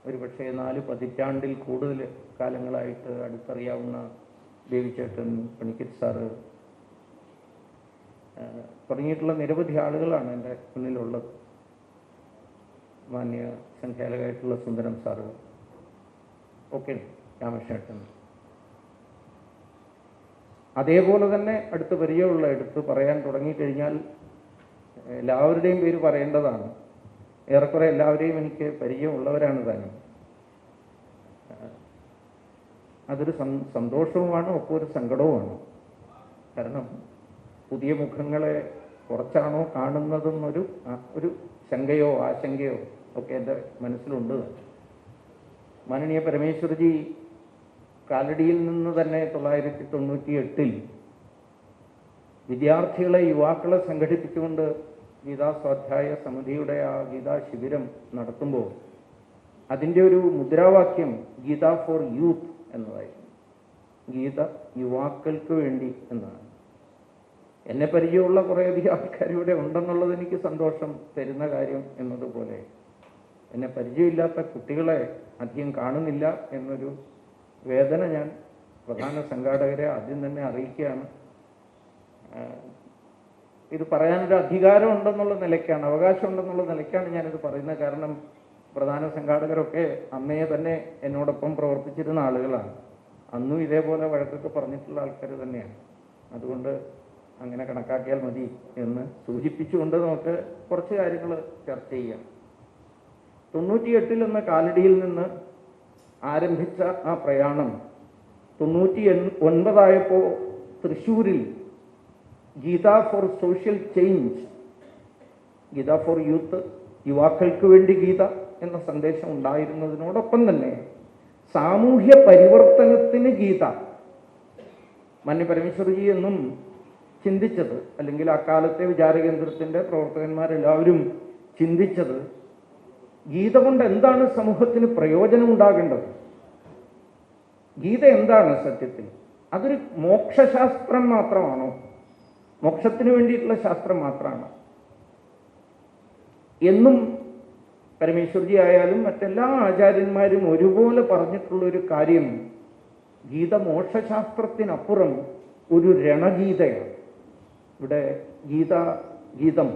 ഒരുപക്ഷെ 4 പതിറ്റാണ്ടിൽ കൂടുതൽ കാലങ്ങളായിട്ട് അടുത്തറിയാവുന്ന ദേവിച്ചേട്ടൻ, പണിക്കര് സാറ് തുടങ്ങിയിട്ടുള്ള നിരവധി ആളുകളാണ് എൻ്റെ മുന്നിലുള്ളത്. മാന്യ സംഖ്യാലകമായിട്ടുള്ള സുന്ദരം സാറ് ഒക്കെ, രാമകൃഷ്ണേട്ടൻ. അതേപോലെ തന്നെ അടുത്ത് പരിചയമുള്ള, എടുത്ത് പറയാൻ തുടങ്ങിക്കഴിഞ്ഞാൽ എല്ലാവരുടെയും പേര് പറയേണ്ടതാണ്. ഏറെക്കുറെ എല്ലാവരെയും എനിക്ക് പരിചയമുള്ളവരാണ് താനും. അതൊരു സന്തോഷവുമാണ്, ഒപ്പം ഒരു സങ്കടവുമാണ്. കാരണം പുതിയ മുഖങ്ങളെ കുറച്ചാണോ കാണുന്നതെന്നൊരു ശങ്കയോ ആശങ്കയോ ഒക്കെ എൻ്റെ മനസ്സിലുണ്ട്. മാനനീയ പരമേശ്വർജി കാലടിയിൽ നിന്ന് തന്നെ 1998 വിദ്യാർത്ഥികളെ, യുവാക്കളെ സംഘടിപ്പിച്ചുകൊണ്ട് ഗീതാ സ്വാധ്യായ സമിതിയുടെ ആ ഗീതാ ശിബിരം നടത്തുമ്പോൾ അതിൻ്റെ ഒരു മുദ്രാവാക്യം ഗീത ഫോർ യൂത്ത് എന്നതായിരുന്നു. ഗീത യുവാക്കൾക്ക് വേണ്ടി എന്നാണ്. എന്നെ പരിചയമുള്ള കുറേയധികം ആൾക്കാർ ഇവിടെ ഉണ്ടെന്നുള്ളത് എനിക്ക് സന്തോഷം തരുന്ന കാര്യം എന്നതുപോലെ എന്നെ പരിചയമില്ലാത്ത കുട്ടികളെ അധികം കാണുന്നില്ല എന്നൊരു വേദന ഞാൻ പ്രധാന സംഘാടകരെ ആദ്യം തന്നെ അറിയിക്കുകയാണ്. ഇത് പറയാനൊരു അധികാരം ഉണ്ടെന്നുള്ള നിലയ്ക്കാണ്, അവകാശം ഉണ്ടെന്നുള്ള നിലയ്ക്കാണ് ഞാനിത് പറയുന്നത്. കാരണം പ്രധാന സംഘാടകരൊക്കെ അന്നേ തന്നെ എന്നോടൊപ്പം പ്രവർത്തിച്ചിരുന്ന ആളുകളാണ്. അന്നും ഇതേപോലെ വഴക്കൊക്കെ പറഞ്ഞിട്ടുള്ള ആൾക്കാർ തന്നെയാണ്. അതുകൊണ്ട് അങ്ങനെ കണക്കാക്കിയാൽ മതി എന്ന് സൂചിപ്പിച്ചുകൊണ്ട് നമുക്ക് കുറച്ച് കാര്യങ്ങൾ ചർച്ച ചെയ്യാം. 98 എന്ന കാലടിയിൽ നിന്ന് ആരംഭിച്ച ആ പ്രയാണം 99 തൃശ്ശൂരിൽ Gita for social change, Gita for youth, യുവാക്കൾക്ക് വേണ്ടി ഗീത എന്ന സന്ദേശം ഉണ്ടായിരുന്നതിനോടൊപ്പം തന്നെ സാമൂഹ്യ പരിവർത്തനത്തിന് ഗീത. മാന്യ പരമേശ്വർജി എന്നും ചിന്തിച്ചത്, അല്ലെങ്കിൽ അക്കാലത്തെ വിചാരകേന്ദ്രത്തിൻ്റെ പ്രവർത്തകന്മാരെല്ലാവരും ചിന്തിച്ചത്, ഗീത കൊണ്ട് എന്താണ് സമൂഹത്തിന് പ്രയോജനം ഉണ്ടാകേണ്ടത്? ഗീത എന്താണ് സത്യത്തിൽ? അതൊരു മോക്ഷശാസ്ത്രം മാത്രമാണോ? മോക്ഷത്തിന് വേണ്ടിയിട്ടുള്ള ശാസ്ത്രം മാത്രമാണോ എന്നും പരമേശ്വർജി ആയാലും മറ്റെല്ലാ ആചാര്യന്മാരും ഒരുപോലെ പറഞ്ഞിട്ടുള്ളൊരു കാര്യം, ഗീത മോക്ഷശാസ്ത്രത്തിനപ്പുറം ഒരു രണഗീതയാണ്. ഇവിടെ ഗീതം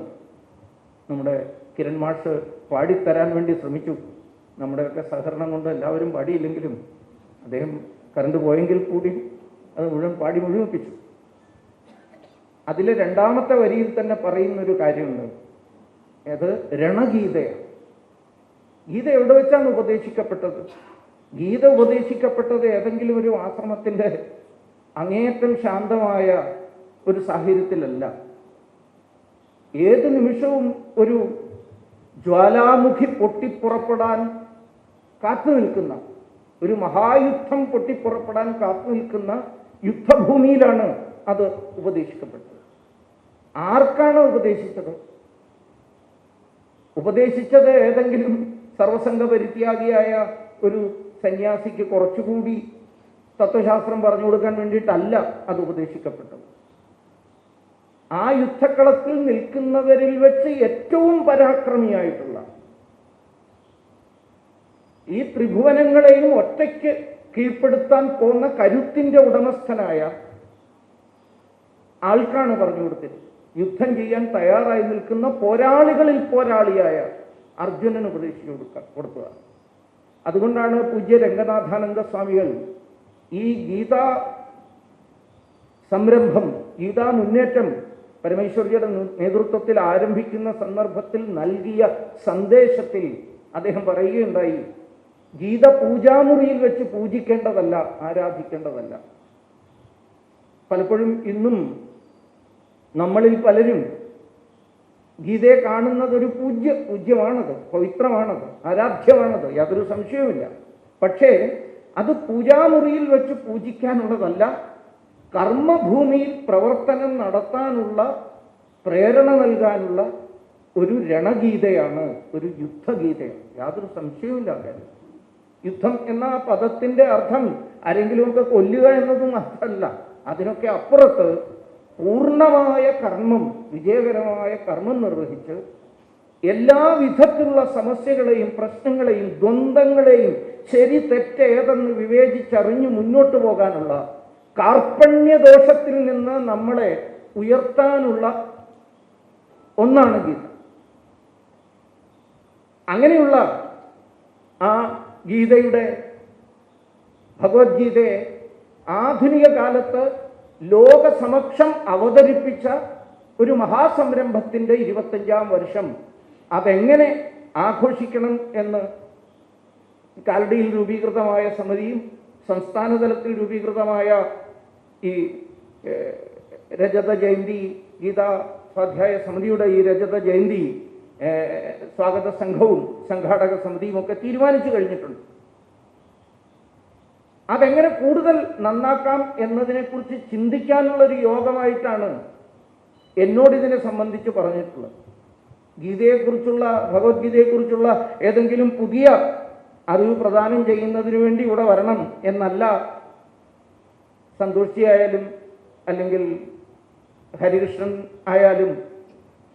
നമ്മുടെ കിരൺ മാഷ് പാടിത്തരാൻ വേണ്ടി ശ്രമിച്ചു. നമ്മുടെയൊക്കെ സഹകരണം കൊണ്ട് എല്ലാവരും പാടിയില്ലെങ്കിലും അദ്ദേഹം കറണ്ട് പോയെങ്കിൽ കൂടി അത് മുഴുവൻ പാടി മുഴുമിപ്പിച്ചു. അതിലെ 2ാമത്തെ വരിയിൽ തന്നെ പറയുന്നൊരു കാര്യമുണ്ട്, അത് രണഗീതയാണ്. ഗീത എവിടെ വെച്ചാണ് ഉപദേശിക്കപ്പെട്ടത്? ഗീത ഉപദേശിക്കപ്പെട്ടത് ഏതെങ്കിലും ഒരു ആശ്രമത്തിൻ്റെ അങ്ങേയറ്റം ശാന്തമായ ഒരു സാഹചര്യത്തിലല്ല. ഏത് നിമിഷവും ഒരു ജ്വാലാമുഖി പൊട്ടിപ്പുറപ്പെടാൻ കാത്തു നിൽക്കുന്ന, ഒരു മഹായുദ്ധം പൊട്ടിപ്പുറപ്പെടാൻ കാത്തു നിൽക്കുന്ന യുദ്ധഭൂമിയിലാണ് അത് ഉപദേശിക്കപ്പെട്ടത്. ആർക്കാണ് ഉപദേശിച്ചത്? ഉപദേശിച്ചത് ഏതെങ്കിലും സർവസംഘ പരിത്യാഗിയായ ഒരു സന്യാസിക്ക് കുറച്ചുകൂടി തത്വശാസ്ത്രം പറഞ്ഞു കൊടുക്കാൻ വേണ്ടിയിട്ടല്ല അത് ഉപദേശിക്കപ്പെട്ടത്. ആ യുദ്ധക്കളത്തിൽ നിൽക്കുന്നവരിൽ വെച്ച് ഏറ്റവും പരാക്രമിയായിട്ടുള്ള, ഈ ത്രിഭുവനങ്ങളെയും ഒറ്റയ്ക്ക് കീഴ്പ്പെടുത്താൻ പോകുന്ന കരുത്തിന്റെ ഉടമസ്ഥനായ ആൾക്കാണ് പറഞ്ഞു കൊടുത്തത്. യുദ്ധം ചെയ്യാൻ തയ്യാറായി നിൽക്കുന്ന പോരാളികളിൽ പോരാളിയായ അർജുനന് ഉപദേശിച്ചു കൊടുക്കുക. അതുകൊണ്ടാണ് പൂജ്യ രംഗനാഥാനന്ദ സ്വാമികൾ ഈ ഗീതാ സംരംഭം, ഗീതാ മുന്നേറ്റം പരമേശ്വർജിയുടെ നേതൃത്വത്തിൽ ആരംഭിക്കുന്ന സന്ദർഭത്തിൽ നൽകിയ സന്ദേശത്തിൽ അദ്ദേഹം പറയുകയുണ്ടായി, ഗീത പൂജാമുറിയിൽ വെച്ച് പൂജിക്കേണ്ടതല്ല, ആരാധിക്കേണ്ടതല്ല. പലപ്പോഴും ഇന്നും നമ്മളിൽ പലരും ഗീതയെ കാണുന്നത് ഒരു പൂജ്യമാണത്, പവിത്രമാണത്, ആരാധ്യമാണത്, യാതൊരു സംശയവുമില്ല. പക്ഷേ അത് പൂജാമുറിയിൽ വെച്ച് പൂജിക്കാനുള്ളതല്ല, കർമ്മഭൂമിയിൽ പ്രവർത്തനം നടത്താനുള്ള പ്രേരണ നൽകാനുള്ള ഒരു രണഗീതയാണ്, ഒരു യുദ്ധഗീതയാണ്, യാതൊരു സംശയവുമില്ല. കാര്യം യുദ്ധം എന്ന ആ പദത്തിൻ്റെ അർത്ഥം ആരെങ്കിലുമൊക്കെ കൊല്ലുക എന്നതും അർത്ഥമല്ല. അതിനൊക്കെ അപ്പുറത്ത് പൂർണ്ണമായ കർമ്മം, വിജയകരമായ കർമ്മം നിർവഹിച്ച് എല്ലാ വിധത്തിലുള്ള സമസ്യകളെയും പ്രശ്നങ്ങളെയും ദ്വന്ദ്ങ്ങളെയും ശരി തെറ്റേതെന്ന് വിവേചിച്ചറിഞ്ഞു മുന്നോട്ട് പോകാനുള്ള കാർപ്പണ്യദോഷത്തിൽ നിന്ന് നമ്മളെ ഉയർത്താനുള്ള ഒന്നാണ് ഗീത. അങ്ങനെയുള്ള ആ ഗീതയുടെ ഭഗവത്ഗീതയെ ആധുനിക കാലത്ത് ലോകസമക്ഷം അവതരിപ്പിച്ച ഒരു മഹാസംരംഭത്തിൻ്റെ 25ാം വർഷം അതെങ്ങനെ ആഘോഷിക്കണം എന്ന് കാലടിയിൽ രൂപീകൃതമായ സമിതിയും സംസ്ഥാന തലത്തിൽ രൂപീകൃതമായ ഈ രജത ജയന്തി ഗീതാ സ്വാധ്യായ സമിതിയുടെ ഈ രജത ജയന്തി സ്വാഗത സംഘവും സംഘാടക സമിതിയും ഒക്കെ തീരുമാനിച്ചു കഴിഞ്ഞിട്ടുണ്ട്. അതെങ്ങനെ കൂടുതൽ നന്നാക്കാം എന്നതിനെക്കുറിച്ച് ചിന്തിക്കാനുള്ളൊരു യോഗമായിട്ടാണ് എന്നോടിതിനെ സംബന്ധിച്ച് പറഞ്ഞിട്ടുള്ളത്. ഗീതയെക്കുറിച്ചുള്ള ഭഗവത്ഗീതയെക്കുറിച്ചുള്ള ഏതെങ്കിലും പുതിയ അറിവ് പ്രദാനം ചെയ്യുന്നതിന് വേണ്ടി ഇവിടെ വരണം എന്നല്ല സന്തോഷി ആയാലും അല്ലെങ്കിൽ ഹരികൃഷ്ണൻ ആയാലും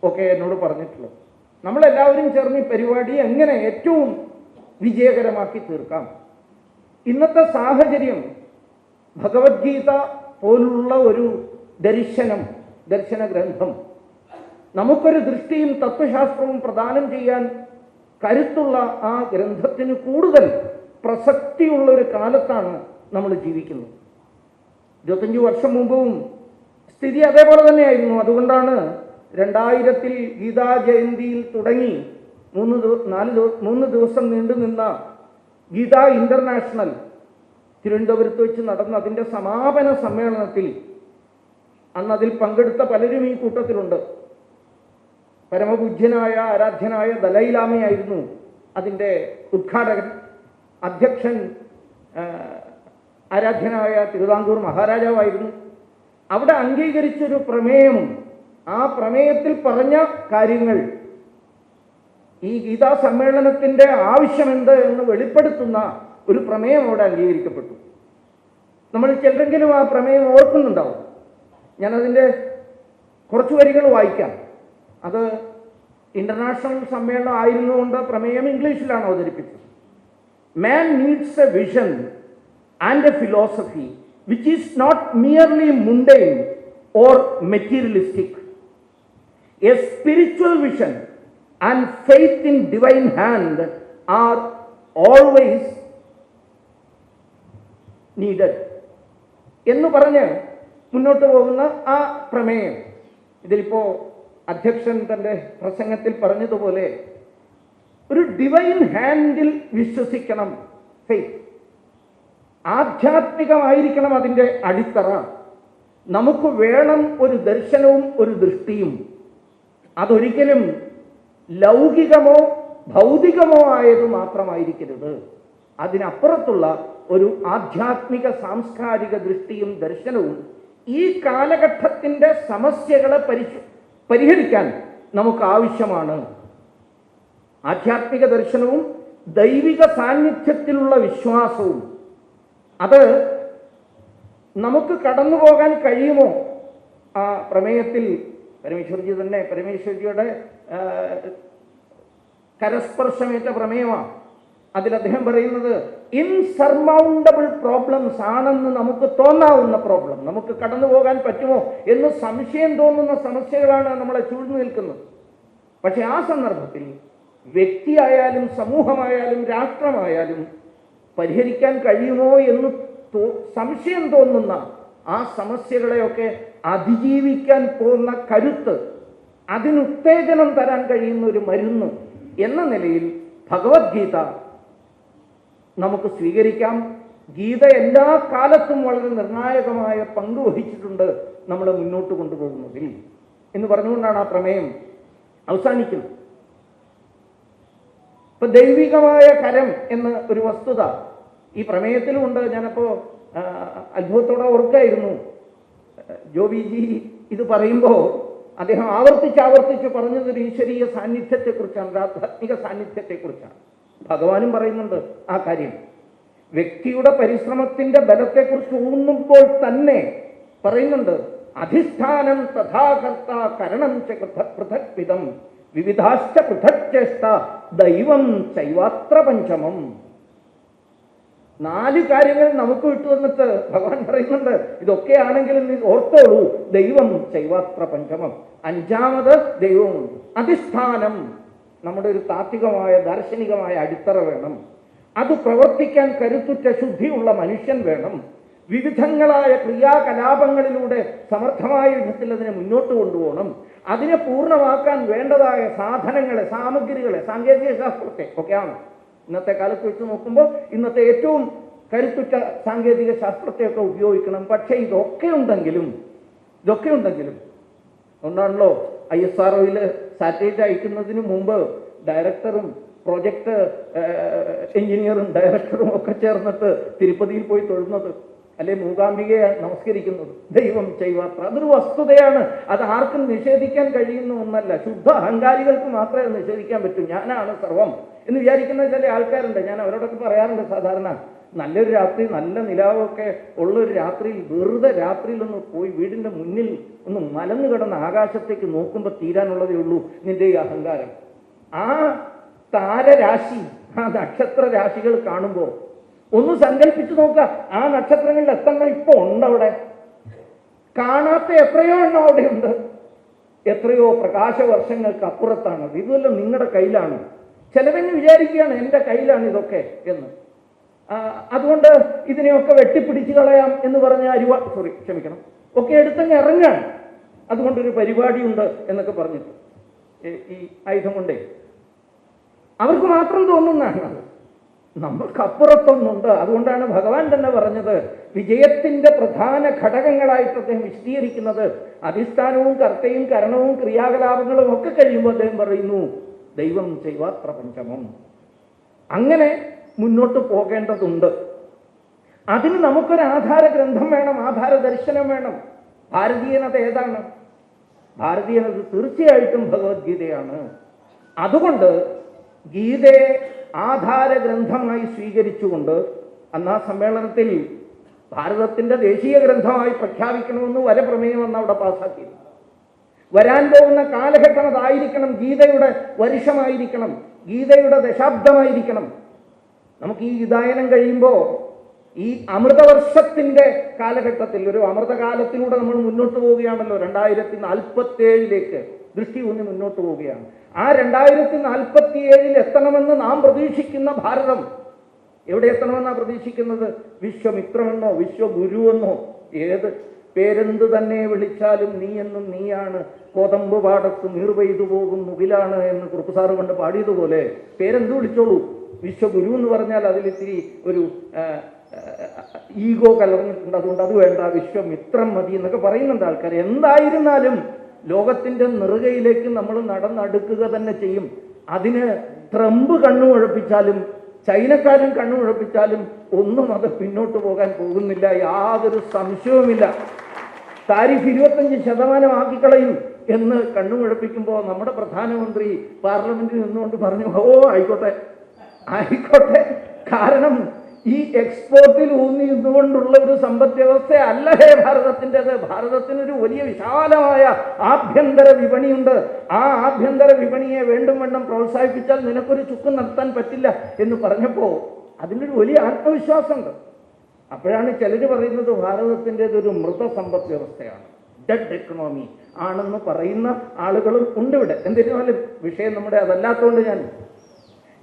ഒക്കെ എന്നോട് പറഞ്ഞിട്ടുള്ളത്. നമ്മളെല്ലാവരും ചേർന്ന് ഈ പരിപാടി എങ്ങനെ ഏറ്റവും വിജയകരമാക്കി തീർക്കാം. ഇന്നത്തെ സാഹചര്യം ഭഗവത്ഗീത പോലുള്ള ഒരു ദർശന ഗ്രന്ഥം നമുക്കൊരു ദൃഷ്ടിയും തത്വശാസ്ത്രവും പ്രദാനം ചെയ്യാൻ കരുത്തുള്ള ആ ഗ്രന്ഥത്തിന് കൂടുതൽ പ്രസക്തിയുള്ള ഒരു കാലത്താണ് നമ്മൾ ജീവിക്കുന്നത്. 25 വർഷം മുമ്പും സ്ഥിതി അതേപോലെ തന്നെയായിരുന്നു. അതുകൊണ്ടാണ് 2000 ഗീതാ ജയന്തിയിൽ തുടങ്ങി 3 ദിവസം നീണ്ടു നിന്ന ഗീതാ ഇന്റർനാഷണൽ തിരുവനന്തപുരത്ത് വെച്ച് നടന്ന അതിൻ്റെ സമാപന സമ്മേളനത്തിൽ അന്ന് അതിൽ പങ്കെടുത്ത പലരും ഈ കൂട്ടത്തിലുണ്ട്. പരമപൂജ്യനായ ആരാധ്യനായ ദലൈലാമയായിരുന്നു അതിൻ്റെ ഉദ്ഘാടകൻ. അധ്യക്ഷൻ ആരാധ്യനായ തിരുവിതാംകൂർ മഹാരാജാവായിരുന്നു. അവിടെ അംഗീകരിച്ചൊരു പ്രമേയവും ആ പ്രമേയത്തിൽ പറഞ്ഞ കാര്യങ്ങൾ ഈ ഗീതാ സമ്മേളനത്തിൻ്റെ ആവശ്യമെന്ത് എന്ന് വെളിപ്പെടുത്തുന്ന ഒരു പ്രമേയം അവിടെ അംഗീകരിക്കപ്പെട്ടു. നമ്മൾ ചിലരെങ്കിലും ആ പ്രമേയം ഓർക്കുന്നുണ്ടാവും. ഞാനതിൻ്റെ കുറച്ച് വരികൾ വായിക്കാം. അത് ഇന്റർനാഷണൽ സമ്മേളനം ആയിരുന്നുകൊണ്ട് പ്രമേയം ഇംഗ്ലീഷിലാണ് അവതരിപ്പിച്ചത്. Man needs a vision and a philosophy which is not merely mundane or materialistic. A spiritual vision and faith in divine hand are always needed. എന്ന് പറഞ്ഞ് മുന്നോട്ട് പോകുന്ന ആ പ്രമേയം ഇതിലിപ്പോൾ അധ്യക്ഷൻ തൻ്റെ പ്രസംഗത്തിൽ പറഞ്ഞതുപോലെ ഒരു ഡിവൈൻ ഹാൻഡിൽ വിശ്വസിക്കണം. ഫെയ്ത്ത് ആധ്യാത്മികമായിരിക്കണം അതിൻ്റെ അടിത്തറ. നമുക്ക് വേണം ഒരു ദർശനവും ഒരു ദൃഷ്ടിയും. അതൊരിക്കലും ലൗകികമോ ഭൗതികമോ ആയത് മാത്രമായിരിക്കരുത്. അതിനപ്പുറത്തുള്ള ഒരു ആധ്യാത്മിക സാംസ്കാരിക ദൃഷ്ടിയും ദർശനവും ഈ കാലഘട്ടത്തിൻ്റെ സമസ്യകളെ പരിഹരിക്കാൻ നമുക്ക് ആവശ്യമാണ്. ആധ്യാത്മിക ദർശനവും ദൈവിക സാന്നിധ്യത്തിലുള്ള വിശ്വാസവും അത് നമുക്ക് കടന്നു പോകാൻ കഴിയുമോ? ആ പ്രമേയത്തിൽ പരമേശ്വർജി തന്നെ പരമേശ്വർജിയുടെ കരസ്പർശമേറ്റ പ്രമേയമാണ്. അതിൽ അദ്ദേഹം പറയുന്നത് ഇൻസർമൗണ്ടബിൾ പ്രോബ്ലംസ് ആണെന്ന് നമുക്ക് തോന്നാവുന്ന പ്രോബ്ലം, നമുക്ക് കടന്നു പോകാൻ പറ്റുമോ എന്ന് സംശയം തോന്നുന്ന സമസ്യകളാണ് നമ്മളെ ചൂഴ്ന്നു നിൽക്കുന്നത്. പക്ഷെ ആ സന്ദർഭത്തിൽ വ്യക്തിയായാലും സമൂഹമായാലും രാഷ്ട്രമായാലും പരിഹരിക്കാൻ കഴിയുമോ എന്ന് സംശയം തോന്നുന്ന ആ സമസ്യകളെയൊക്കെ അതിജീവിക്കാൻ പോകുന്ന കരുത്ത്, അതിനുത്തേജനം തരാൻ കഴിയുന്ന ഒരു മരുന്ന് എന്ന നിലയിൽ ഭഗവത്ഗീത നമുക്ക് സ്വീകരിക്കാം. ഗീത എല്ലാ കാലത്തും വളരെ നിർണായകമായ പങ്ക് വഹിച്ചിട്ടുണ്ട് നമ്മൾ മുന്നോട്ട് കൊണ്ടുപോകുന്നതിൽ എന്ന് പറഞ്ഞുകൊണ്ടാണ് ആ പ്രമേയം അവസാനിക്കുന്നത്. ഇപ്പൊ ദൈവികമായ കരം എന്ന ഒരു വസ്തുത ഈ പ്രമേയത്തിലുമുണ്ട്. ഞാനപ്പോൾ അത്ഭുതത്തോടെ ഓർക്കായിരുന്നു, ജോബിജി ഇത് പറയുമ്പോൾ അദ്ദേഹം ആവർത്തിച്ച് പറഞ്ഞതൊരു ഈശ്വരീയ സാന്നിധ്യത്തെക്കുറിച്ചാണ്, ആധ്യാത്മിക സാന്നിധ്യത്തെക്കുറിച്ചാണ്. ഭഗവാനും പറയുന്നുണ്ട് ആ കാര്യം. വ്യക്തിയുടെ പരിശ്രമത്തിന്റെ ബലത്തെക്കുറിച്ച് ഊന്നുമ്പോൾ തന്നെ പറയുന്നുണ്ട്, അധിഷ്ഠാനം തഥാകർത്ത കരണം ച പൃഥക് വിധം വിവിധാശ്ച പൃഥക് ചേഷ്ട ദൈവം ചൈവാത്ര പഞ്ചമം. 4 കാര്യങ്ങൾ നമുക്ക് വിട്ടു വന്നിട്ട് ഭഗവാൻ പറയുന്നുണ്ട്, ഇതൊക്കെയാണെങ്കിലും നീ ഓർത്തോളൂ, ദൈവം ചൈവാത്ര പഞ്ചമം. 5ാമത് ദൈവമുണ്ട്. അധിഷ്ഠാനം, നമ്മുടെ ഒരു താത്വികമായ ദാർശനികമായ അടിത്തറ വേണം. അത് പ്രവർത്തിക്കാൻ കരുത്തുറ്റ ശുദ്ധിയുള്ള മനുഷ്യൻ വേണം. വിവിധങ്ങളായ ക്രിയാകലാപങ്ങളിലൂടെ സമർത്ഥമായ വിധത്തിൽ അതിനെ മുന്നോട്ട് കൊണ്ടുപോകണം. അതിനെ പൂർണ്ണമാക്കാൻ വേണ്ടതായ സാധനങ്ങളെ, സാമഗ്രികളെ, സാങ്കേതിക ശാസ്ത്രത്തെ ഒക്കെയാണ് ഇന്നത്തെ കാലത്ത് വെച്ച് നോക്കുമ്പോൾ ഇന്നത്തെ ഏറ്റവും കരുത്തുറ്റ സാങ്കേതിക ശാസ്ത്രത്തെയൊക്കെ ഉപയോഗിക്കണം. പക്ഷേ ഇതൊക്കെ ഉണ്ടെങ്കിലും ഒന്നാണല്ലോ ISROയിൽ സാറ്റലൈറ്റ് അയക്കുന്നതിന് മുമ്പ് ഡയറക്ടറും പ്രോജക്ട് എഞ്ചിനീയറും ഡയറക്ടറും ഒക്കെ ചേർന്നിട്ട് തിരുപ്പതിയിൽ പോയി തൊഴുന്നത്, അല്ലെ മൂകാംബികയെ നമസ്കരിക്കുന്നത്. ദൈവം ചൈവാത്ര, അതൊരു വസ്തുതയാണ്. അത് ആർക്കും നിഷേധിക്കാൻ കഴിയുന്ന ഒന്നല്ല. ശുദ്ധ അഹങ്കാരികൾക്ക് മാത്രമേ നിഷേധിക്കാൻ പറ്റൂ. ഞാനാണ് സർവം എന്ന് വിചാരിക്കുന്ന ചില ആൾക്കാരുണ്ട്. ഞാൻ അവരോടൊക്കെ പറയാറുണ്ട്, സാധാരണ നല്ലൊരു രാത്രി, നല്ല നിലാവൊക്കെ ഉള്ളൊരു രാത്രിയിൽ, വെറുതെ രാത്രിയിലൊന്ന് പോയി വീടിൻ്റെ മുന്നിൽ ഒന്ന് മലന്നു കിടന്ന ആകാശത്തേക്ക് നോക്കുമ്പോൾ തീരാനുള്ളതേ ഉള്ളൂ നിന്റെ ഈ അഹങ്കാരം. ആ താരരാശി, ആ നക്ഷത്ര രാശികൾ കാണുമ്പോൾ ഒന്ന് സങ്കല്പിച്ചു നോക്കുക, ആ നക്ഷത്രങ്ങളിൽ എത്ര ഇപ്പോൾ ഉണ്ട് അവിടെ? കാണാത്ത എത്രയോ എണ്ണം അവിടെയുണ്ട്. എത്രയോ പ്രകാശവർഷങ്ങൾക്ക് അപ്പുറത്താണത്. ഇതുവല്ലോ നിങ്ങളുടെ കയ്യിലാണ്. ചിലവെന്ന് വിചാരിക്കുകയാണ് എൻ്റെ കയ്യിലാണ് ഇതൊക്കെ എന്ന്. അതുകൊണ്ട് ഇതിനെയൊക്കെ വെട്ടിപ്പിടിച്ചു കളയാം എന്ന് പറഞ്ഞ ക്ഷമിക്കണം ഒക്കെ എടുത്തങ്ങ് ഇറങ്ങാൻ. അതുകൊണ്ടൊരു പരിപാടിയുണ്ട് എന്നൊക്കെ പറഞ്ഞിട്ട് ഈ ആയുധം കൊണ്ടേ അവർക്ക് മാത്രം തോന്നുന്നതാണ് അത്. നമ്മൾക്കപ്പുറത്തൊന്നുണ്ട്. അതുകൊണ്ടാണ് ഭഗവാൻ തന്നെ പറഞ്ഞത്, വിജയത്തിന്റെ പ്രധാന ഘടകങ്ങളായിട്ട് അദ്ദേഹം വിശദീകരിക്കുന്നത് അധിഷ്ഠാനവും കർത്തയും കരണവും ക്രിയാകലാപങ്ങളും ഒക്കെ കഴിയുമ്പോൾ അദ്ദേഹം പറയുന്നു, ദൈവം ചൈവാത്ര പഞ്ചമം. അങ്ങനെ മുന്നോട്ട് പോകേണ്ടതുണ്ട്. അതിന് നമുക്കൊരു ആധാര ഗ്രന്ഥം വേണം, ആധാര ദർശനം വേണം. ഭാരതീയനത് ഏതാണ്? ഭാരതീയനത് തീർച്ചയായിട്ടും ഭഗവത്ഗീതയാണ്. അതുകൊണ്ട് ഗീതയെ ആധാര ഗ്രന്ഥമായി സ്വീകരിച്ചുകൊണ്ട് അന്ന് ആ സമ്മേളനത്തിൽ ഭാരതത്തിന്റെ ദേശീയ ഗ്രന്ഥമായി പ്രഖ്യാപിക്കണമെന്ന് വരപ്രമേയമെന്ന് അവിടെ പാസ്സാക്കിയിരുന്നു. വരാൻ പോകുന്ന കാലഘട്ടം അതായിരിക്കണം. ഗീതയുടെ വർഷമായിരിക്കണം, ഗീതയുടെ ദശാബ്ദമായിരിക്കണം. നമുക്ക് ഈ ഗീതായനം കഴിയുമ്പോൾ ഈ അമൃതവർഷത്തിന്റെ കാലഘട്ടത്തിൽ, ഒരു അമൃതകാലത്തിലൂടെ നമ്മൾ മുന്നോട്ട് പോവുകയാണല്ലോ. 2047 ദൃഷ്ടി ഊന്നി മുന്നോട്ട് പോവുകയാണ്. ആ 2047 എത്തണമെന്ന് നാം പ്രതീക്ഷിക്കുന്ന ഭാരതം എവിടെ എത്തണമെന്നാണ് പ്രതീക്ഷിക്കുന്നത്? വിശ്വമിത്രമെന്നോ വിശ്വഗുരുവെന്നോ ഏത് പേരെന്ത് തന്നെ വിളിച്ചാലും നീ എന്നും നീയാണ്, കോതമ്പ് പാടത്ത് നീർവെയ്തു പോകും മുകിലാണ് എന്ന് കുറുപ്പുസാറ് കൊണ്ട് പാടിയതുപോലെ പേരെന്ത് വിളിച്ചോളൂ, വിശ്വഗുരു എന്ന് പറഞ്ഞാൽ അതിലിത്തിരി ഒരു ഈഗോ കലർന്നിട്ടുണ്ട്. അതുകൊണ്ട് അത് വേണ്ട, വിശ്വമിത്രം മതി എന്നൊക്കെ പറയുന്നുണ്ട് ആൾക്കാർ. എന്തായിരുന്നാലും ലോകത്തിന്റെ നെറുകയിലേക്ക് നമ്മൾ നടന്നടുക്കുക തന്നെ ചെയ്യും. അതിന് ട്രംപ് കണ്ണു കുഴപ്പിച്ചാലും ചൈനക്കാരും കണ്ണു കുഴപ്പിച്ചാലും ഒന്നും അത് പിന്നോട്ട് പോകാൻ പോകുന്നില്ല, യാതൊരു സംശയവുമില്ല. താരിഫ് 25% ആക്കിക്കളയും എന്ന് കണ്ണു കുഴപ്പിക്കുമ്പോൾ നമ്മുടെ പ്രധാനമന്ത്രി പാർലമെന്റിൽ നിന്നുകൊണ്ട് പറഞ്ഞു, ഓ ആയിക്കോട്ടെ ആയിക്കോട്ടെ. കാരണം ഈ എക്സ്പോർട്ടിൽ ഊന്നി നിന്നുകൊണ്ടുള്ള ഒരു സമ്പദ് വ്യവസ്ഥ അല്ലഹേ ഭാരതത്തിൻ്റെത്. ഭാരതത്തിനൊരു വലിയ വിശാലമായ ആഭ്യന്തര വിപണിയുണ്ട്. ആ ആഭ്യന്തര വിപണിയെ വേണ്ടും വണ്ണം പ്രോത്സാഹിപ്പിച്ചാൽ നിനക്കൊരു ചുക്കും നടത്താൻ പറ്റില്ല എന്ന് പറഞ്ഞപ്പോൾ അതിനൊരു വലിയ ആത്മവിശ്വാസമുണ്ട്. അപ്പോഴാണ് ചിലർ പറയുന്നത് ഭാരതത്തിൻ്റെത് ഒരു മൃതസമ്പദ് വ്യവസ്ഥയാണ്, ഡെഡ് എക്കണോമി ആണെന്ന് പറയുന്ന ആളുകളും ഉണ്ട് ഇവിടെ. എന്നിരുന്നാലും വിഷയം നമ്മുടെ അതല്ലാത്തതുകൊണ്ട് ഞാൻ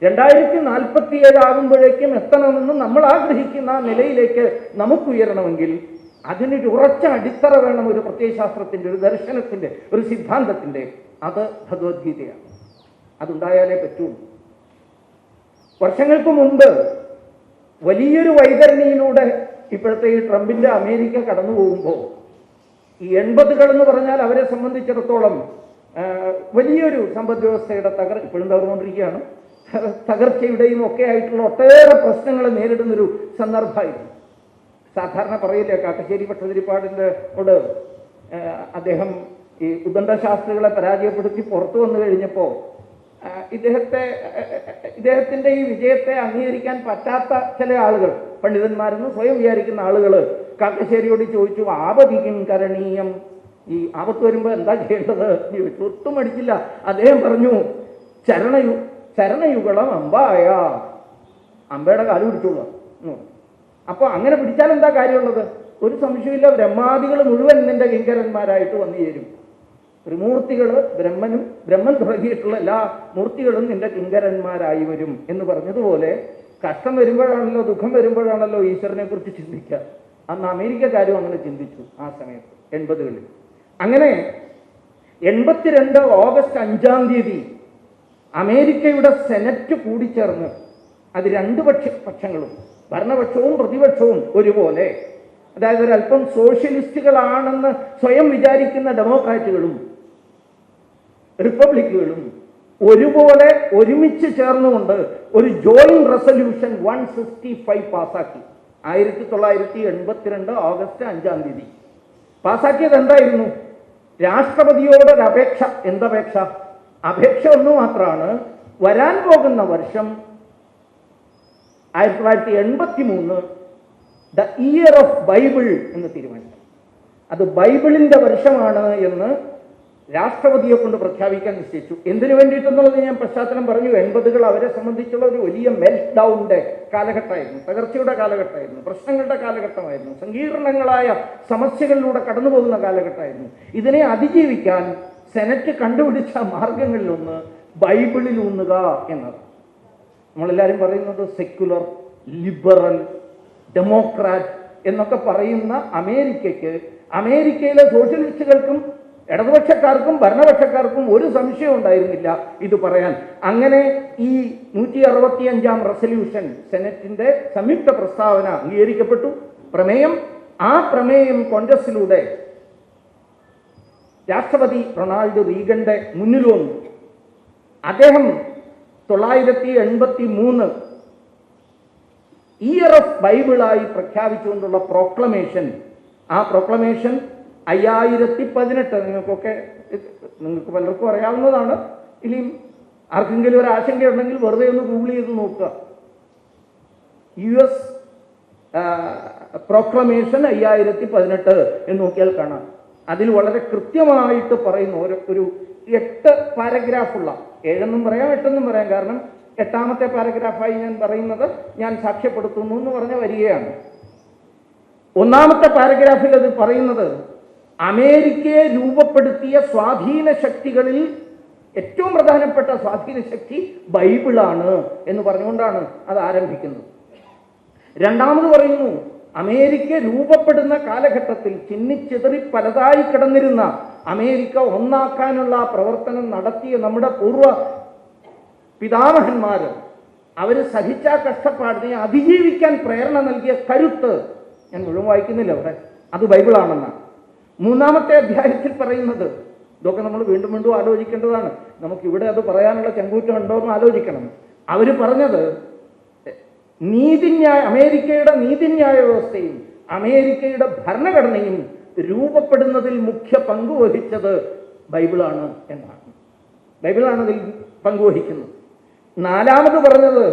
2047 ആകുമ്പോഴേക്കും എത്തണമെന്ന് നമ്മൾ ആഗ്രഹിക്കുന്ന ആ നിലയിലേക്ക് നമുക്ക് ഉയരണമെങ്കിൽ അതിനൊരു ഉറച്ച അടിത്തറ വേണം. ഒരു പ്രത്യയശാസ്ത്രത്തിൻ്റെ, ഒരു ദർശനത്തിൻ്റെ, ഒരു സിദ്ധാന്തത്തിൻ്റെ. അത് ഭഗവത്ഗീതയാണ്. അതുണ്ടായാലേ പറ്റുള്ളൂ. വർഷങ്ങൾക്ക് മുമ്പ് വലിയൊരു വൈതരണിയിലൂടെ ഇപ്പോഴത്തെ ഈ ട്രംപിൻ്റെ അമേരിക്ക കടന്നു പോകുമ്പോൾ ഈ 80കൾ എന്ന് പറഞ്ഞാൽ അവരെ സംബന്ധിച്ചിടത്തോളം വലിയൊരു സമ്പദ് വ്യവസ്ഥയുടെ ഇപ്പോഴും തകർന്നുകൊണ്ടിരിക്കുകയാണ്, തകർച്ചയുടെയും ഒക്കെ ആയിട്ടുള്ള ഒട്ടേറെ പ്രശ്നങ്ങൾ നേരിടുന്നൊരു സന്ദർഭമായിരുന്നു. സാധാരണ പറയില്ലേ, കാക്കശ്ശേരി ഭട്ടതിരിപ്പാടിനോട് അദ്ദേഹം ഈ ഉദണ്ഡശാസ്ത്രികളെ പരാജയപ്പെടുത്തി പുറത്തു വന്നു കഴിഞ്ഞപ്പോൾ ഇദ്ദേഹത്തിൻ്റെ ഈ വിജയത്തെ അംഗീകരിക്കാൻ പറ്റാത്ത ചില ആളുകൾ, പണ്ഡിതന്മാരെന്ന് സ്വയം വിചാരിക്കുന്ന ആളുകൾ കാക്കശ്ശേരിയോട് ചോദിച്ചു, ആപതിക്കും കരണീയം, ഈ ആപത്ത് വരുമ്പോൾ എന്താ ചെയ്യേണ്ടത് ചോദിച്ചു. ഒട്ടും മടിച്ചില്ല. അദ്ദേഹം പറഞ്ഞു, ചരണയുഗളം അമ്പായ, അമ്പയുടെ കാല് പിടിച്ചോളൂ. അപ്പോൾ അങ്ങനെ പിടിച്ചാൽ എന്താ കാര്യമുള്ളത്? ഒരു സംശയമില്ല, ബ്രഹ്മാദികൾ മുഴുവൻ നിന്റെ കിങ്കരന്മാരായിട്ട് വന്നു ചേരും. ത്രിമൂർത്തികൾ, ബ്രഹ്മൻ തുടങ്ങിയിട്ടുള്ള എല്ലാ മൂർത്തികളും നിന്റെ കിങ്കരന്മാരായി വരും എന്ന് പറഞ്ഞതുപോലെ കഷ്ടം വരുമ്പോഴാണല്ലോ, ദുഃഖം വരുമ്പോഴാണല്ലോ ഈശ്വരനെ കുറിച്ച് ചിന്തിക്കുക. അന്ന് അമേരിക്കക്കാരും അങ്ങനെ ചിന്തിച്ചു ആ സമയത്ത് 80കളിൽ. അങ്ങനെ 82 ഓഗസ്റ്റ് 5-ാം തീയതി അമേരിക്കയുടെ സെനറ്റ് കൂടിച്ചേർന്ന്, അത് രണ്ട് പക്ഷങ്ങളും, ഭരണപക്ഷവും പ്രതിപക്ഷവും ഒരുപോലെ, അതായത് ഒരല്പം സോഷ്യലിസ്റ്റുകളാണെന്ന് സ്വയം വിചാരിക്കുന്ന ഡെമോക്രാറ്റുകളും റിപ്പബ്ലിക്കുകളും ഒരുപോലെ ഒരുമിച്ച് ചേർന്നുകൊണ്ട് ഒരു ജോയിന്റ് റെസൊല്യൂഷൻ 165 പാസാക്കി. 1982 ഓഗസ്റ്റ് 5-ാം തീയതി പാസാക്കിയത് എന്തായിരുന്നു? രാഷ്ട്രപതിയോടൊരപേക്ഷ. എന്തപേക്ഷ? അപേക്ഷ ഒന്ന് മാത്രമാണ്. വരാൻ പോകുന്ന വർഷം 1983 ദ ഇയർ ഓഫ് ബൈബിൾ എന്ന് തീരുമാനിച്ചു. അത് ബൈബിളിന്റെ വർഷമാണ് എന്ന് രാഷ്ട്രപതിയെ കൊണ്ട് പ്രഖ്യാപിക്കാൻ നിശ്ചയിച്ചു. എന്തിനു വേണ്ടിയിട്ടെന്നുള്ളത് ഞാൻ പശ്ചാത്തലം പറഞ്ഞു. 80കൾ അവരെ സംബന്ധിച്ചുള്ള ഒരു വലിയ മെൽറ്റ് ഡൗണിന്റെ കാലഘട്ടമായിരുന്നു, തകർച്ചയുടെ കാലഘട്ടമായിരുന്നു, പ്രശ്നങ്ങളുടെ കാലഘട്ടമായിരുന്നു, സങ്കീർണങ്ങളായ സമസ്യകളിലൂടെ കടന്നു പോകുന്ന കാലഘട്ടമായിരുന്നു. ഇതിനെ അതിജീവിക്കാൻ സെനറ്റ് കണ്ടുപിടിച്ച മാർഗങ്ങളിലൊന്ന് ബൈബിളിൽ ഊന്നുക എന്നത്. നമ്മളെല്ലാവരും പറയുന്നത് സെക്യുലർ, ലിബറൽ, ഡെമോക്രാറ്റ് എന്നൊക്കെ പറയുന്ന അമേരിക്കയ്ക്ക്, അമേരിക്കയിലെ സോഷ്യലിസ്റ്റുകൾക്കും ഇടതുപക്ഷക്കാർക്കും ഭരണപക്ഷക്കാർക്കും ഒരു സംശയം ഉണ്ടായിരുന്നില്ല ഇത് പറയാൻ. അങ്ങനെ ഈ 165-ാം റെസൊല്യൂഷൻ, സെനറ്റിന്റെ സംയുക്ത പ്രസ്താവന അംഗീകരിക്കപ്പെട്ടു. ആ പ്രമേയം കോൺഗ്രസിലൂടെ രാഷ്ട്രപതി റൊണാൾഡ് റീഗന്റെ മുന്നിൽ വന്നു. അദ്ദേഹം 983 ഇയർ ഓഫ് ബൈബിളായി പ്രഖ്യാപിച്ചുകൊണ്ടുള്ള പ്രോക്ലമേഷൻ, ആ പ്രോക്ലമേഷൻ 5018, നിങ്ങൾക്ക് പലർക്കും അറിയാവുന്നതാണ്. ഇനിയും ആർക്കെങ്കിലും ഒരു ആശങ്കയുണ്ടെങ്കിൽ വെറുതെ ഒന്ന് ഗൂഗിൾ ചെയ്ത് നോക്കുക. US പ്രോക്ലമേഷൻ 5018 എന്ന് നോക്കിയാൽ കാണാം. അതിൽ വളരെ കൃത്യമായിട്ട് പറയുന്ന ഒരു 8 പാരഗ്രാഫുള്ള, 7 പറയാം 8 പറയാം, കാരണം 8ാമത്തെ പാരഗ്രാഫായി ഞാൻ പറയുന്നത് ഞാൻ സാക്ഷ്യപ്പെടുത്തുന്നു എന്ന് പറഞ്ഞ വരികയാണ്. 1ാമത്തെ പാരഗ്രാഫിൽ അത് പറയുന്നത് അമേരിക്കയെ രൂപപ്പെടുത്തിയ സ്വാധീന ശക്തികളിൽ ഏറ്റവും പ്രധാനപ്പെട്ട സ്വാധീന ശക്തി ബൈബിളാണ് എന്ന് പറഞ്ഞുകൊണ്ടാണ് അത് ആരംഭിക്കുന്നത്. 2ാമത് പറയുന്നു, അമേരിക്ക രൂപപ്പെടുന്ന കാലഘട്ടത്തിൽ ചിന്നിച്ചിതറി പലതായി കിടന്നിരുന്ന അമേരിക്ക ഒന്നാക്കാനുള്ള പ്രവർത്തനം നടത്തിയ നമ്മുടെ പൂർവ്വ പിതാമഹന്മാർ, അവർ സഹിച്ച കഷ്ടപ്പാടിനെ അതിജീവിക്കാൻ പ്രേരണ നൽകിയ കരുത്ത്, ഞാൻ മുഴുവൻ വായിക്കുന്നില്ല അവിടെ, അത് ബൈബിളാണെന്നാണ്. 3ാമത്തെ അധ്യായത്തിൽ പറയുന്നത്, ഇതൊക്കെ നമ്മൾ വീണ്ടും വീണ്ടും ആലോചിക്കേണ്ടതാണ്. നമുക്കിവിടെ അത് പറയാനുള്ള ചങ്കൂറ്റം ഉണ്ടോ എന്ന് ആലോചിക്കണം. അവർ പറഞ്ഞത് അമേരിക്കയുടെ നീതിന്യായ വ്യവസ്ഥയും അമേരിക്കയുടെ ഭരണഘടനയും രൂപപ്പെടുന്നതിൽ മുഖ്യ പങ്ക് വഹിച്ചത് ബൈബിളാണ് എന്നാണ്. ബൈബിളാണ് ഇതിൽ പങ്കുവഹിക്കുന്നത്. 4ാമത് പറഞ്ഞത്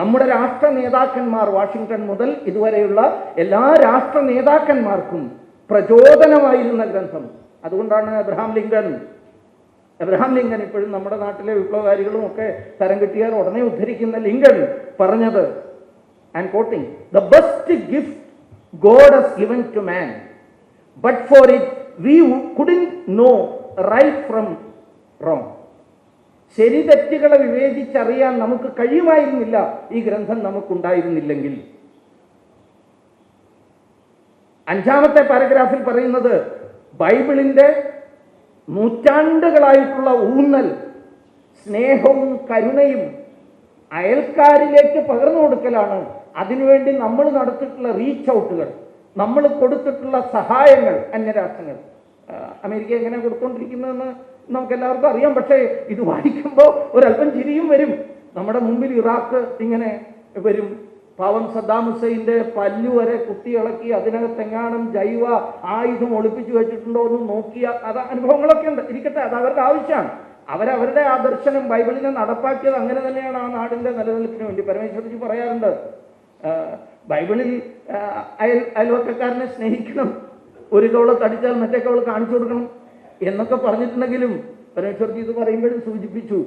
നമ്മുടെ രാഷ്ട്ര നേതാക്കന്മാർ, വാഷിങ്ടൺ മുതൽ ഇതുവരെയുള്ള എല്ലാ രാഷ്ട്ര നേതാക്കന്മാർക്കും പ്രചോദനമായിരുന്ന ഗ്രന്ഥം. അതുകൊണ്ടാണ് എബ്രഹാം ലിങ്കൻ ഇപ്പോഴും നമ്മുടെ നാട്ടിലെ വിപ്ലവകാരികളും ഒക്കെ തരം കിട്ടിയാൽ ഉടനെ ഉദ്ധരിക്കുന്ന ലിങ്കൻ പറഞ്ഞത്, I'm quoting, "The best gift God has given to man, but for it we couldn't know right from wrong." ശരി തെറ്റുകളെ വിവേചിച്ചറിയാൻ നമുക്ക് കഴിയുമായിരുന്നില്ല ഈ ഗ്രന്ഥം നമുക്കുണ്ടായിരുന്നില്ലെങ്കിൽ. 5ാമത്തെ പാരഗ്രാഫിൽ പറയുന്നത് ബൈബിളിന്റെ നൂറ്റാണ്ടുകളായിട്ടുള്ള ഊന്നൽ, സ്നേഹവും കരുണയും അയൽക്കാരിലേക്ക് പകർന്നു കൊടുക്കലാണ്. അതിനുവേണ്ടി നമ്മൾ നടത്തിയിട്ടുള്ള റീച്ച് ഔട്ടുകൾ, നമ്മൾ കൊടുത്തിട്ടുള്ള സഹായങ്ങൾ, അന്യരാഷ്ട്രങ്ങൾ, അമേരിക്ക എങ്ങനെ കൊടുത്തുകൊണ്ടിരിക്കുന്നതെന്ന് നമുക്കെല്ലാവർക്കും അറിയാം. പക്ഷേ ഇത് വായിക്കുമ്പോൾ ഒരല്പം ചിരിയും വരും. നമ്മുടെ മുമ്പിൽ ഇറാഖ് ഇങ്ങനെ വരും. പാവം സദ്ദാം ഹുസൈൻ്റെ പല്ലു വരെ കുത്തിയിളക്കി അതിനകത്തെങ്ങാനും ജൈവ ആയുധം ഒളിപ്പിച്ചു വെച്ചിട്ടുണ്ടോ എന്ന് നോക്കിയ അനുഭവങ്ങളൊക്കെ ഉണ്ട്. ഇരിക്കട്ടെ, അത് അവരുടെ ആവശ്യമാണ്. അവരവരുടെ ആ ദർശനം ബൈബിളിനെ നടപ്പാക്കിയത് അങ്ങനെ തന്നെയാണ് ആ നാടിൻ്റെ നിലനിൽപ്പിന് വേണ്ടി. പരമേശ്വരജി പറയാറുണ്ട്, ബൈബിളിൽ അയൽവക്കക്കാരനെ സ്നേഹിക്കണം, ഒരു കവളത്ത് അടിച്ചാൽ മറ്റേ കവള് കാണിച്ചു കൊടുക്കണം എന്നൊക്കെ പറഞ്ഞിട്ടുണ്ടെങ്കിലും പരമേശ്വർജി ഇത് പറയുമ്പോഴും സൂചിപ്പിച്ചു,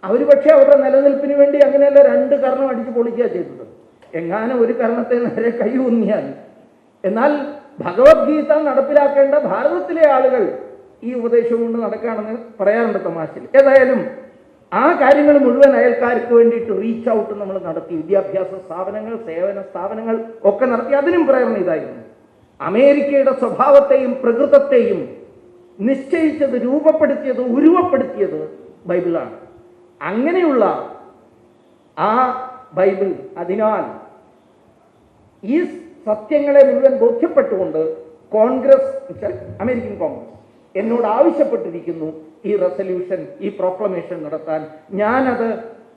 അവർ പക്ഷേ അവരുടെ നിലനിൽപ്പിന് വേണ്ടി അങ്ങനെയല്ല 2 കർണം അടിച്ച് പൊളിക്കുക ചെയ്തത്. എങ്ങാനും ഒരു കർണത്തെ നേരെ കൈ ഊന്നിയാൽ. എന്നാൽ ഭഗവത്ഗീത നടപ്പിലാക്കേണ്ട ഭാരതത്തിലെ ആളുകൾ ഈ ഉപദേശം കൊണ്ട് നടക്കുകയാണെന്ന് പറയാറുണ്ട് തമാശയിൽ. ഏതായാലും ആ കാര്യങ്ങൾ മുഴുവൻ അയൽക്കാർക്ക് വേണ്ടിയിട്ട് റീച്ച് ഔട്ട് നമ്മൾ നടത്തി. വിദ്യാഭ്യാസ സ്ഥാപനങ്ങൾ, സേവന സ്ഥാപനങ്ങൾ ഒക്കെ നടത്തി. അതിനും പ്രേരണ ഇതായിരുന്നു. അമേരിക്കയുടെ സ്വഭാവത്തെയും പ്രകൃതത്തെയും നിശ്ചയിച്ചത്, രൂപപ്പെടുത്തിയത്, ഉരുവപ്പെടുത്തിയത് ബൈബിളാണ്. അങ്ങനെയുള്ള ആ ബൈബിൾ, അതിനാൽ ഈ സത്യങ്ങളെ മുഴുവൻ ബോധ്യപ്പെട്ടുകൊണ്ട് കോൺഗ്രസ്, അമേരിക്കൻ കോൺഗ്രസ് എന്നോട് ആവശ്യപ്പെട്ടിരിക്കുന്നു ഈ റെസല്യൂഷൻ, ഈ പ്രോക്ലമേഷൻ നടത്താൻ. ഞാനത്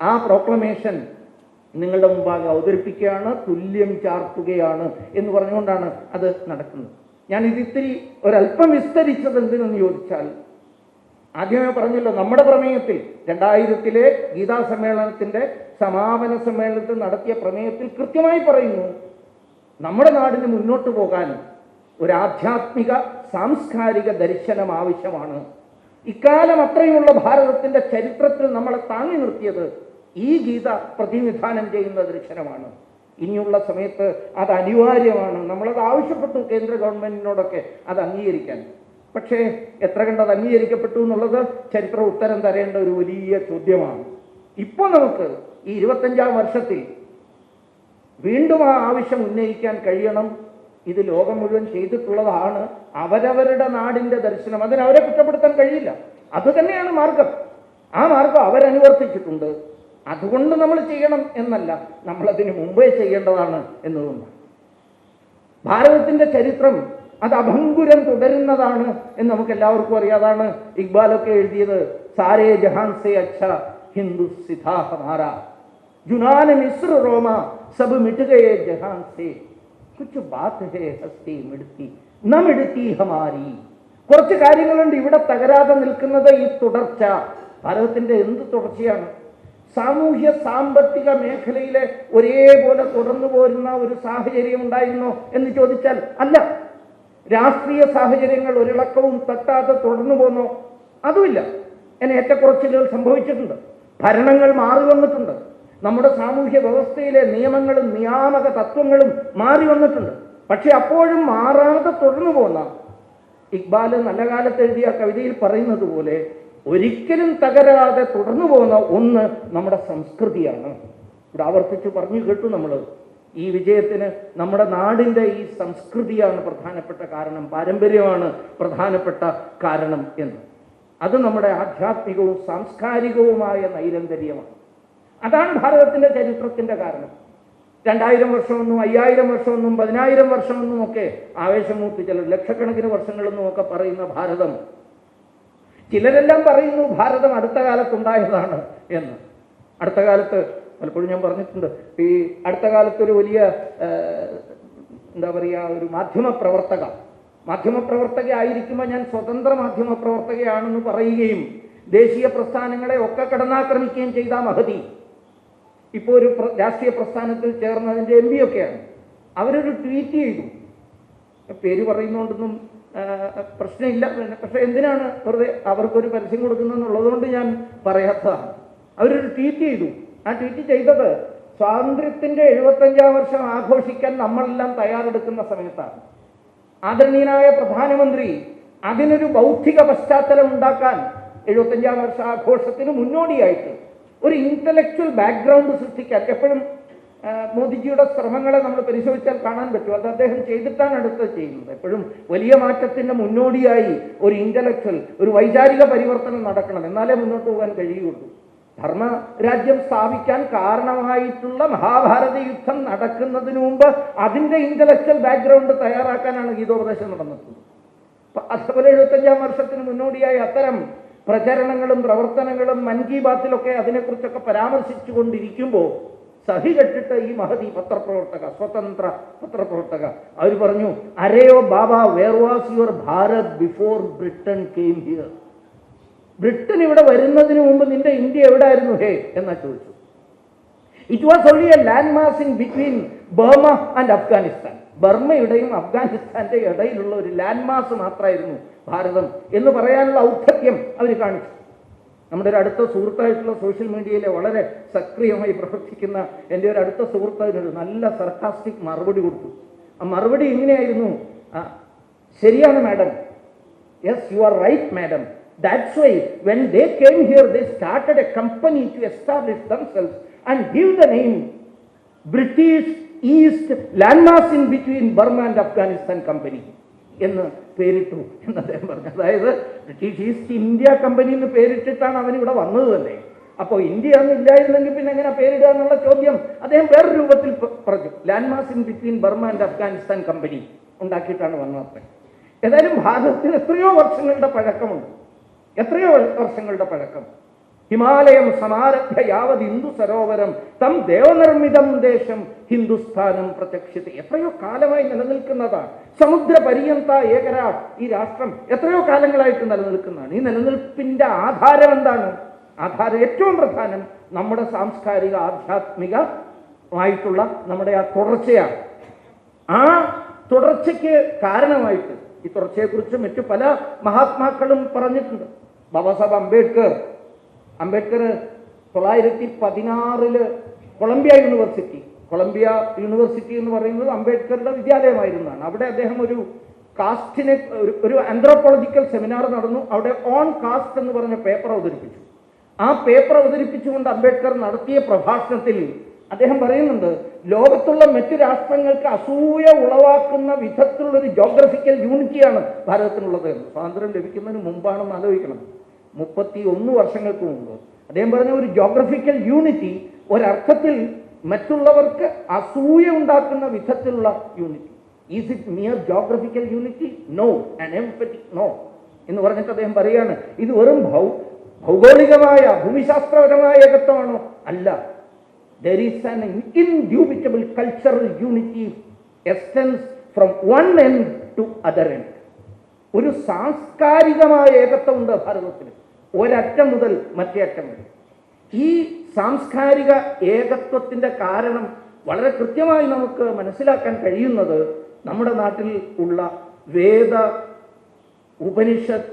ആ പ്രോക്ലമേഷൻ നിങ്ങളുടെ മുമ്പാകെ അവതരിപ്പിക്കുകയാണ്, തുല്യം ചാർത്തുകയാണ് എന്ന് പറഞ്ഞുകൊണ്ടാണ് അത് നടക്കുന്നത്. ഞാനിത് ഇത്തിരി ഒരല്പം വിസ്തരിച്ചത് എന്തിനെന്ന് ചോദിച്ചാൽ, ആദ്യമേ പറഞ്ഞല്ലോ, നമ്മുടെ പ്രമേയത്തിൽ 2000 ഗീതാ സമ്മേളനത്തിന്റെ സമാപന സമ്മേളനത്തിൽ നടത്തിയ പ്രമേയത്തിൽ കൃത്യമായി പറയുന്നു, നമ്മുടെ നാടിന് മുന്നോട്ട് പോകാൻ ഒരു ആധ്യാത്മിക സാംസ്കാരിക ദർശനം ആവശ്യമാണ്. ഇക്കാലം അത്രയുമുള്ള ഭാരതത്തിന്റെ ചരിത്രത്തിൽ നമ്മളെ താങ്ങി നിർത്തിയത് ഈ ഗീത പ്രതിനിധാനം ചെയ്യുന്ന ദർശനമാണ്. ഇനിയുള്ള സമയത്ത് അത് അനിവാര്യമാണ്. നമ്മളത് ആവശ്യപ്പെട്ടു കേന്ദ്ര ഗവൺമെന്റിനോടൊക്കെ അത് അംഗീകരിക്കാൻ. പക്ഷേ എത്ര കണ്ടത് അംഗീകരിക്കപ്പെട്ടു എന്നുള്ളത് ചരിത്ര ഉത്തരം തരേണ്ട ഒരു വലിയ ചോദ്യമാണ്. ഇപ്പോൾ നമുക്ക് ഈ 25ാം വർഷത്തിൽ വീണ്ടും ആ ആവശ്യം ഉന്നയിക്കാൻ കഴിയണം. ഇത് ലോകം മുഴുവൻ ചെയ്തിട്ടുള്ളതാണ്. അവരവരുടെ നാടിന്റെ ദർശനം, അതിനവരെ കുറ്റപ്പെടുത്താൻ കഴിയില്ല. അതുതന്നെയാണ് മാർഗം. ആ മാർഗം അവരനുവർത്തിച്ചിട്ടുണ്ട്. അതുകൊണ്ട് നമ്മൾ ചെയ്യണം എന്നല്ല, നമ്മളതിന് മുമ്പേ ചെയ്യേണ്ടതാണ് എന്നതുകൊണ്ടാണ്. ഭാരതത്തിന്റെ ചരിത്രം അത് അഭംഗുരം തുടരുന്നതാണ് എന്ന് നമുക്ക് എല്ലാവർക്കും അറിയാം. അതാണ് ഇക്ബാലൊക്കെ എഴുതിയത്, സാരേ ജഹാൻ സേ അച്ഛ ഹിന്ദു സിധാ ഹമാര, ജുനാൻ മിസ്ര റോമ സബ് മിട്ട് ഗയേ ജഹാൻ സേ, കുച്ച് ബാത് ഹേ ഹസ്തി മിടുത്തി ന മിടുത്തി ഹമാരി. കുറച്ച് കാര്യങ്ങളുണ്ട് ഇവിടെ തകരാതെ നിൽക്കുന്നത്. ഈ തുടർച്ച, ഭാരതത്തിന്റെ എന്ത് തുടർച്ചയാണ്? സാമൂഹ്യ സാമ്പത്തിക മേഖലയിലെ ഒരേപോലെ തുടർന്നു പോരുന്ന ഒരു സാഹചര്യം ഉണ്ടായിരുന്നോ എന്ന് ചോദിച്ചാൽ അല്ല. രാഷ്ട്രീയ സാഹചര്യങ്ങൾ ഒരിളക്കവും തട്ടാതെ തുടർന്നു പോന്നോ? അതുമില്ല. എന്നെ ഏറ്റക്കുറച്ചിലുകൾ സംഭവിച്ചിട്ടുണ്ട്. ഭരണങ്ങൾ മാറി വന്നിട്ടുണ്ട്. നമ്മുടെ സാമൂഹ്യ വ്യവസ്ഥയിലെ നിയമങ്ങളും നിയാമക തത്വങ്ങളും മാറി വന്നിട്ടുണ്ട്. പക്ഷെ അപ്പോഴും മാറാതെ തുടർന്നു പോന്ന ഇക്ബാൽ നല്ല കാലത്ത് എഴുതിയ കവിതയിൽ പറയുന്നത് പോലെ ഒരിക്കലും തകരാതെ തുടർന്നു പോകുന്ന ഒന്ന് നമ്മുടെ സംസ്കൃതിയാണ്. ഇവിടെ ആവർത്തിച്ച് പറഞ്ഞു കേട്ടു നമ്മൾ. ഈ വിജയത്തിന് നമ്മുടെ നാടിൻ്റെ ഈ സംസ്കൃതിയാണ് പ്രധാനപ്പെട്ട കാരണം, പാരമ്പര്യമാണ് പ്രധാനപ്പെട്ട കാരണം എന്ന്. അത് നമ്മുടെ ആധ്യാത്മികവും സാംസ്കാരികവുമായ നൈരന്തര്യമാണ്. അതാണ് ഭാരതത്തിൻ്റെ ചരിത്രത്തിൻ്റെ കാരണം. 2000 വർഷമെന്നും 5000 വർഷമെന്നും 10000 വർഷമെന്നും ഒക്കെ ആവേശമൂത്ത് ചിലർ ലക്ഷക്കണക്കിന് വർഷങ്ങളെന്നും ഒക്കെ പറയുന്ന ഭാരതം, ചിലരെല്ലാം പറയുന്നു ഭാരതം അടുത്ത കാലത്തുണ്ടായതാണ് എന്ന്. അടുത്ത കാലത്ത് പലപ്പോഴും ഞാൻ പറഞ്ഞിട്ടുണ്ട്, ഈ അടുത്ത കാലത്തൊരു വലിയ എന്താ പറയുക, ഒരു മാധ്യമപ്രവർത്തക ആയിരിക്കുമ്പോൾ ഞാൻ സ്വതന്ത്ര മാധ്യമപ്രവർത്തകയാണെന്ന് പറയുകയും ദേശീയ പ്രസ്ഥാനങ്ങളെ ഒക്കെ കടന്നാക്രമിക്കുകയും ചെയ്ത മഹതി ഇപ്പോൾ ഒരു രാഷ്ട്രീയ പ്രസ്ഥാനത്തിൽ ചേർന്നതിൻ്റെ MP ഒക്കെയാണ്. അവരൊരു ട്വീറ്റ് ചെയ്തു, പേര് പറയുന്നതുകൊണ്ടൊന്നും പ്രശ്നമില്ല, പക്ഷെ എന്തിനാണ് വെറുതെ അവർക്കൊരു പരസ്യം കൊടുക്കുന്നതെന്നുള്ളതുകൊണ്ട് ഞാൻ പറയാത്തതാണ്. അവരൊരു ട്വീറ്റ് ചെയ്തു. ആ ട്വീറ്റ് ചെയ്തത് സ്വാതന്ത്ര്യത്തിൻ്റെ 75ാം വർഷം ആഘോഷിക്കാൻ നമ്മളെല്ലാം തയ്യാറെടുക്കുന്ന സമയത്താണ്. ആദരണീയനായ പ്രധാനമന്ത്രി അതിനൊരു ബൗദ്ധിക പശ്ചാത്തലം ഉണ്ടാക്കാൻ 75ാം വർഷ ആഘോഷത്തിന് മുന്നോടിയായിട്ട് ഒരു ഇന്റലക്ച്വൽ ബാക്ക്ഗ്രൗണ്ട് സൃഷ്ടിക്കാൻ, എപ്പോഴും മോദിജിയുടെ ശ്രമങ്ങളെ നമ്മൾ പരിശോധിച്ചാൽ കാണാൻ പറ്റും. അത് അദ്ദേഹം ചെയ്തിട്ടാണ് അടുത്തത് ചെയ്യുന്നത്. എപ്പോഴും വലിയ മാറ്റത്തിൻ്റെ മുന്നോടിയായി ഒരു ഇന്റലക്ച്വൽ, ഒരു വൈചാരിക പരിവർത്തനം നടക്കണം, എന്നാലേ മുന്നോട്ട് പോകാൻ കഴിയുള്ളൂ. ധർമ്മരാജ്യം സ്ഥാപിക്കാൻ കാരണമായിട്ടുള്ള മഹാഭാരത യുദ്ധം നടക്കുന്നതിന് മുമ്പ് അതിൻ്റെ ഇന്റലക്ച്വൽ ബാക്ക്ഗ്രൗണ്ട് തയ്യാറാക്കാനാണ് ഗീതോപദേശം നടന്നിട്ടുള്ളത്. അതുപോലെ 75ാം വർഷത്തിന് മുന്നോടിയായി അത്തരം പ്രചരണങ്ങളും പ്രവർത്തനങ്ങളും മൻ കി ബാത്തിലൊക്കെ അതിനെക്കുറിച്ചൊക്കെ പരാമർശിച്ചു കൊണ്ടിരിക്കുമ്പോൾ സഹി കെട്ടിട്ട് ഈ മഹതി പത്രപ്രവർത്തക, സ്വതന്ത്ര പത്രപ്രവർത്തക, അവർ പറഞ്ഞു, അരയോ ബാബ, where was your Bharat before Britain came here? Britain ഇവിടെ വരുന്നതിന് മുമ്പ് നിന്റെ ഇന്ത്യ എവിടെയായിരുന്നു ഹേ എന്നാ ചോദിച്ചു. It was only a land mass in between Burma and Afghanistan. ബർമ്മയുടെയും അഫ്ഗാനിസ്ഥാന്റെ ഇടയിലുള്ള ഒരു ലാൻഡ് മാസ് മാത്രമായിരുന്നു ഭാരതം എന്ന് പറയാനുള്ള ഔദ്ധത്യം അവർ കാണിച്ചു. നമ്മുടെ ഒരു അടുത്ത സുഹൃത്തായിട്ടുള്ള സോഷ്യൽ മീഡിയയിലെ വളരെ സക്രിയമായി പ്രവർത്തിക്കുന്ന എൻ്റെ ഒരു അടുത്ത സുഹൃത്ത് അതിനൊരു നല്ല സർക്കാസ്റ്റിക് മറുപടി കൊടുത്തു. ആ മറുപടി ഇങ്ങനെയായിരുന്നു: ശരിയാണ് madam, yes you are right madam, that's why when they came here they started a company to establish themselves and give the name British East Landmass in between Burma and Afghanistan Company എന്ന് പേരിട്ടു എന്ന് അദ്ദേഹം പറഞ്ഞു. അതായത് British east India company എന്ന് പേരിട്ടിട്ടാണ് അവനിവിടെ വന്നത് തന്നെ. അപ്പോൾ ഇന്ത്യ ഒന്നില്ലായിരുന്നെങ്കിൽ പിന്നെ എങ്ങനെ പേരിടുക എന്നുള്ള ചോദ്യം അദ്ദേഹം വേറൊരു രൂപത്തിൽ പറഞ്ഞു. Landmass in between Burma and Afghanistan company ഉണ്ടാക്കിയിട്ടാണ് വന്നത്. ഏതായാലും ഭാരതത്തിന് എത്രയോ വർഷങ്ങളുടെ പഴക്കമുണ്ട്, എത്രയോ വർഷങ്ങളുടെ പഴക്കം. ഹിമാലയം സമാരഭ്യ യാവത് ഹിന്ദു സരോവരം തം ദേവനിർമ്മിതം ദേശം ഹിന്ദുസ്ഥാനം പ്രത്യക്ഷിത്. എത്രയോ കാലമായി നിലനിൽക്കുന്നതാണ്. സമുദ്രപര്യന്ത ഏകരാ ഈ രാഷ്ട്രം എത്രയോ കാലങ്ങളായിട്ട് നിലനിൽക്കുന്നതാണ്. ഈ നിലനിൽപ്പിന്റെ ആധാരം എന്താണ്? ആധാരം ഏറ്റവും പ്രധാനം നമ്മുടെ സാംസ്കാരിക ആധ്യാത്മികമായിട്ടുള്ള നമ്മുടെ ആ തുടർച്ചയാണ്. ആ തുടർച്ചയ്ക്ക് കാരണമായിട്ട് ഈ തുടർച്ചയെക്കുറിച്ച് മറ്റു പല മഹാത്മാക്കളും പറഞ്ഞിട്ടുണ്ട്. ബാബാ സാഹബ് അംബേദ്കർ 1916 കൊളംബിയ യൂണിവേഴ്സിറ്റി എന്ന് പറയുന്നത് അംബേദ്കറുടെ വിദ്യാലയമായിരുന്നാണ്. അവിടെ അദ്ദേഹം ഒരു കാസ്റ്റിനെ ഒരു ആന്ത്രോപോളജിക്കൽ സെമിനാർ നടന്നു. അവിടെ ഓൺ കാസ്റ്റ് എന്ന് പറഞ്ഞ പേപ്പർ അവതരിപ്പിച്ചു. ആ പേപ്പർ അവതരിപ്പിച്ചുകൊണ്ട് അംബേദ്കർ നടത്തിയ പ്രഭാഷണത്തിൽ അദ്ദേഹം പറയുന്നുണ്ട്, ലോകത്തുള്ള മറ്റു രാഷ്ട്രങ്ങൾക്ക് അസൂയ ഉളവാക്കുന്ന വിധത്തിലുള്ളൊരു ജോഗ്രഫിക്കൽ യൂണിറ്റിയാണ് ഭാരതത്തിനുള്ളത് എന്ന്. സ്വാതന്ത്ര്യം ലഭിക്കുന്നതിന് മുമ്പാണെന്ന് ആലോചിക്കണം, 31 വർഷങ്ങൾക്ക് മുമ്പ്. അദ്ദേഹം പറഞ്ഞ ഒരു ജോഗ്രഫിക്കൽ യൂണിറ്റി ഒരർത്ഥത്തിൽ മറ്റുള്ളവർക്ക് അസൂയ ഉണ്ടാക്കുന്ന വിധത്തിലുള്ള unity. Is it mere geographical unity? No. And emphatic no എന്ന് പറഞ്ഞിട്ട് അദ്ദേഹം പറയുകയാണ്, ഇത് വെറും ഭൗഗോളികമായ ഭൂമിശാസ്ത്രപരമായ ഏകത്വമാണോ? അല്ല. There is an indubitable cultural unity extends from one end to other end. ഒരു സാംസ്കാരികമായ ഏകത്വം ഉണ്ട് ഭാരതത്തിന്, ഒരറ്റം മുതൽ മറ്റേ അറ്റം വരെ. ഈ സാംസ്കാരിക ഏകത്വത്തിൻ്റെ കാരണം വളരെ കൃത്യമായി നമുക്ക് മനസ്സിലാക്കാൻ കഴിയുന്നത് നമ്മുടെ നാട്ടിൽ ഉള്ള വേദ, ഉപനിഷത്ത്,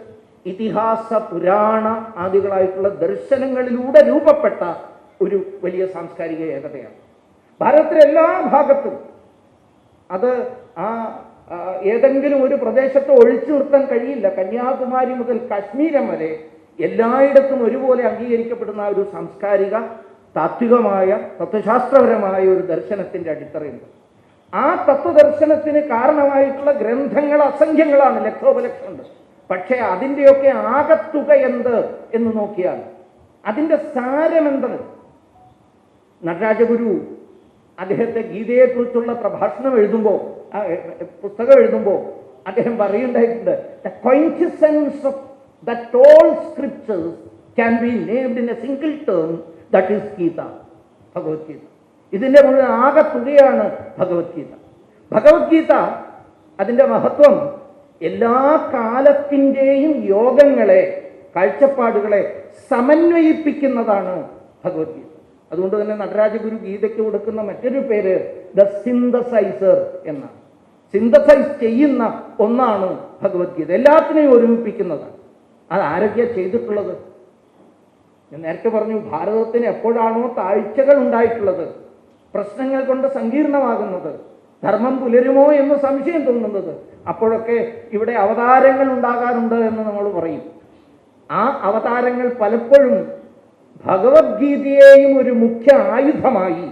ഇതിഹാസ, പുരാണ ആദികളായിട്ടുള്ള ദർശനങ്ങളിലൂടെ രൂപപ്പെട്ട ഒരു വലിയ സാംസ്കാരിക ഏകതയാണ്. ഭാരതത്തിലെ എല്ലാ ഭാഗത്തും അത് ഏതെങ്കിലും ഒരു പ്രദേശത്ത് ഒഴിച്ചു നിർത്താൻ കഴിയില്ല. കന്യാകുമാരി മുതൽ കാശ്മീരം വരെ എല്ലായിടത്തും ഒരുപോലെ അംഗീകരിക്കപ്പെടുന്ന ഒരു സാംസ്കാരിക, താത്വികമായ, തത്വശാസ്ത്രപരമായ ഒരു ദർശനത്തിൻ്റെ അടിത്തറയുണ്ട്. ആ തത്വദർശനത്തിന് കാരണമായിട്ടുള്ള ഗ്രന്ഥങ്ങൾ അസംഖ്യങ്ങളാണ്, ലക്ഷോപലക്ഷമുണ്ട്. പക്ഷേ അതിൻ്റെയൊക്കെ ആകത്തുക എന്ത് എന്ന് നോക്കിയാൽ അതിൻ്റെ സാരമെന്ത്? നടരാജഗുരു അദ്ദേഹത്തെ ഗീതയെക്കുറിച്ചുള്ള പ്രഭാഷണം എഴുതുമ്പോൾ, പുസ്തകം എഴുതുമ്പോൾ അദ്ദേഹം പറയുണ്ടായിട്ടുണ്ട്, the quintessence of that all scriptures can be named in a single term, that is Gita, Bhagavad Gita. ഇതിൻ്റെ മുഴുവൻ ആകത്തുകയാണ് ഭഗവത്ഗീത. ഭഗവത്ഗീത അതിൻ്റെ മഹത്വം എല്ലാ കാലത്തിൻ്റെയും യോഗങ്ങളെ, കാഴ്ചപ്പാടുകളെ സമന്വയിപ്പിക്കുന്നതാണ് ഭഗവത്ഗീത. അതുകൊണ്ട് തന്നെ നടരാജഗുരു ഗീതയ്ക്ക് കൊടുക്കുന്ന മറ്റൊരു പേര് ദ സിന്തസൈസർ എന്നാണ്. സിന്തസൈസ് ചെയ്യുന്ന ഒന്നാണ് ഭഗവത്ഗീത, എല്ലാത്തിനെയും ഒരുമിപ്പിക്കുന്നതാണ്. അത് ആരൊക്കെയാണ് ചെയ്തിട്ടുള്ളത്? ഞാൻ നേരത്തെ പറഞ്ഞു, ഭാരതത്തിന് എപ്പോഴാണോ താഴ്ചകൾ ഉണ്ടായിട്ടുള്ളത്, പ്രശ്നങ്ങൾ കൊണ്ട് സങ്കീർണമാകുന്നത്, ധർമ്മം പുലരുമോ എന്ന് സംശയം തോന്നുന്നത്, അപ്പോഴൊക്കെ ഇവിടെ അവതാരങ്ങൾ ഉണ്ടാകാറുണ്ട് എന്ന് നമ്മൾ പറയും. ആ അവതാരങ്ങൾ പലപ്പോഴും ഭഗവത്ഗീതയെയും ഒരു മുഖ്യ ആയുധമായി,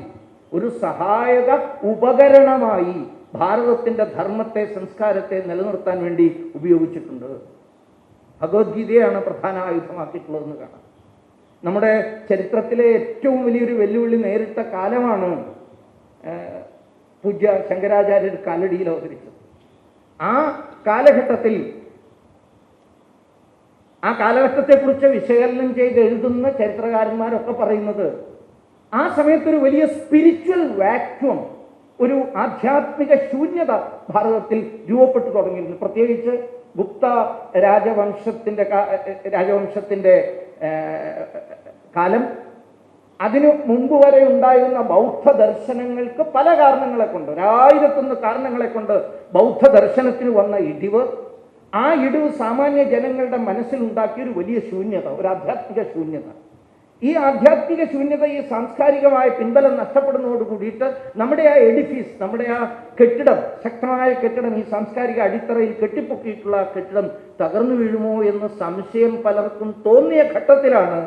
ഒരു സഹായക ഉപകരണമായി ഭാരതത്തിൻ്റെ ധർമ്മത്തെ, സംസ്കാരത്തെ നിലനിർത്താൻ വേണ്ടി ഉപയോഗിച്ചിട്ടുണ്ട്. ഭഗവത്ഗീതയാണ് പ്രധാന ആയുധമാക്കിയിട്ടുള്ളതെന്ന് കാണാം. നമ്മുടെ ചരിത്രത്തിലെ ഏറ്റവും വലിയൊരു വെല്ലുവിളി നേരിട്ട കാലമാണ് പൂജ്യ ശങ്കരാചാര്യർ കാലടിയിൽ അവതരിച്ചത്. ആ കാലഘട്ടത്തെക്കുറിച്ച് വിശകലനം ചെയ്ത് എഴുതുന്ന ചരിത്രകാരന്മാരൊക്കെ പറയുന്നത്, ആ സമയത്തൊരു വലിയ സ്പിരിച്വൽ വാക്വം, ഒരു ആധ്യാത്മിക ശൂന്യത ഭാരതത്തിൽ രൂപപ്പെട്ടു തുടങ്ങിയിരുന്നു. പ്രത്യേകിച്ച് ഗുപ്ത രാജവംശത്തിൻ്റെ കാലം, അതിനു മുമ്പ് വരെ ഉണ്ടായിരുന്ന ബൗദ്ധ ദർശനങ്ങൾക്ക് പല കാരണങ്ങളെ കൊണ്ട്, 1001 കാരണങ്ങളെ കൊണ്ട് ബൗദ്ധ ദർശനത്തിന് വന്ന ഇടിവ്, ആ ഇടിവ് സാമാന്യ ജനങ്ങളുടെ മനസ്സിലുണ്ടാക്കിയൊരു വലിയ ശൂന്യത, ഒരു ആധ്യാത്മിക ശൂന്യത. ഈ ആധ്യാത്മിക ശൂന്യത, ഈ സാംസ്കാരികമായ പിൻബലം നഷ്ടപ്പെടുന്നതോട് കൂടിയിട്ട് നമ്മുടെ ആ എഡിഫീസ്, നമ്മുടെ ആ കെട്ടിടം, ശക്തമായ കെട്ടിടം, ഈ സാംസ്കാരിക അടിത്തറയിൽ കെട്ടിപ്പൊക്കിയിട്ടുള്ള ആ കെട്ടിടം തകർന്നു വീഴുമോ എന്ന് സംശയം പലർക്കും തോന്നിയ ഘട്ടത്തിലാണ്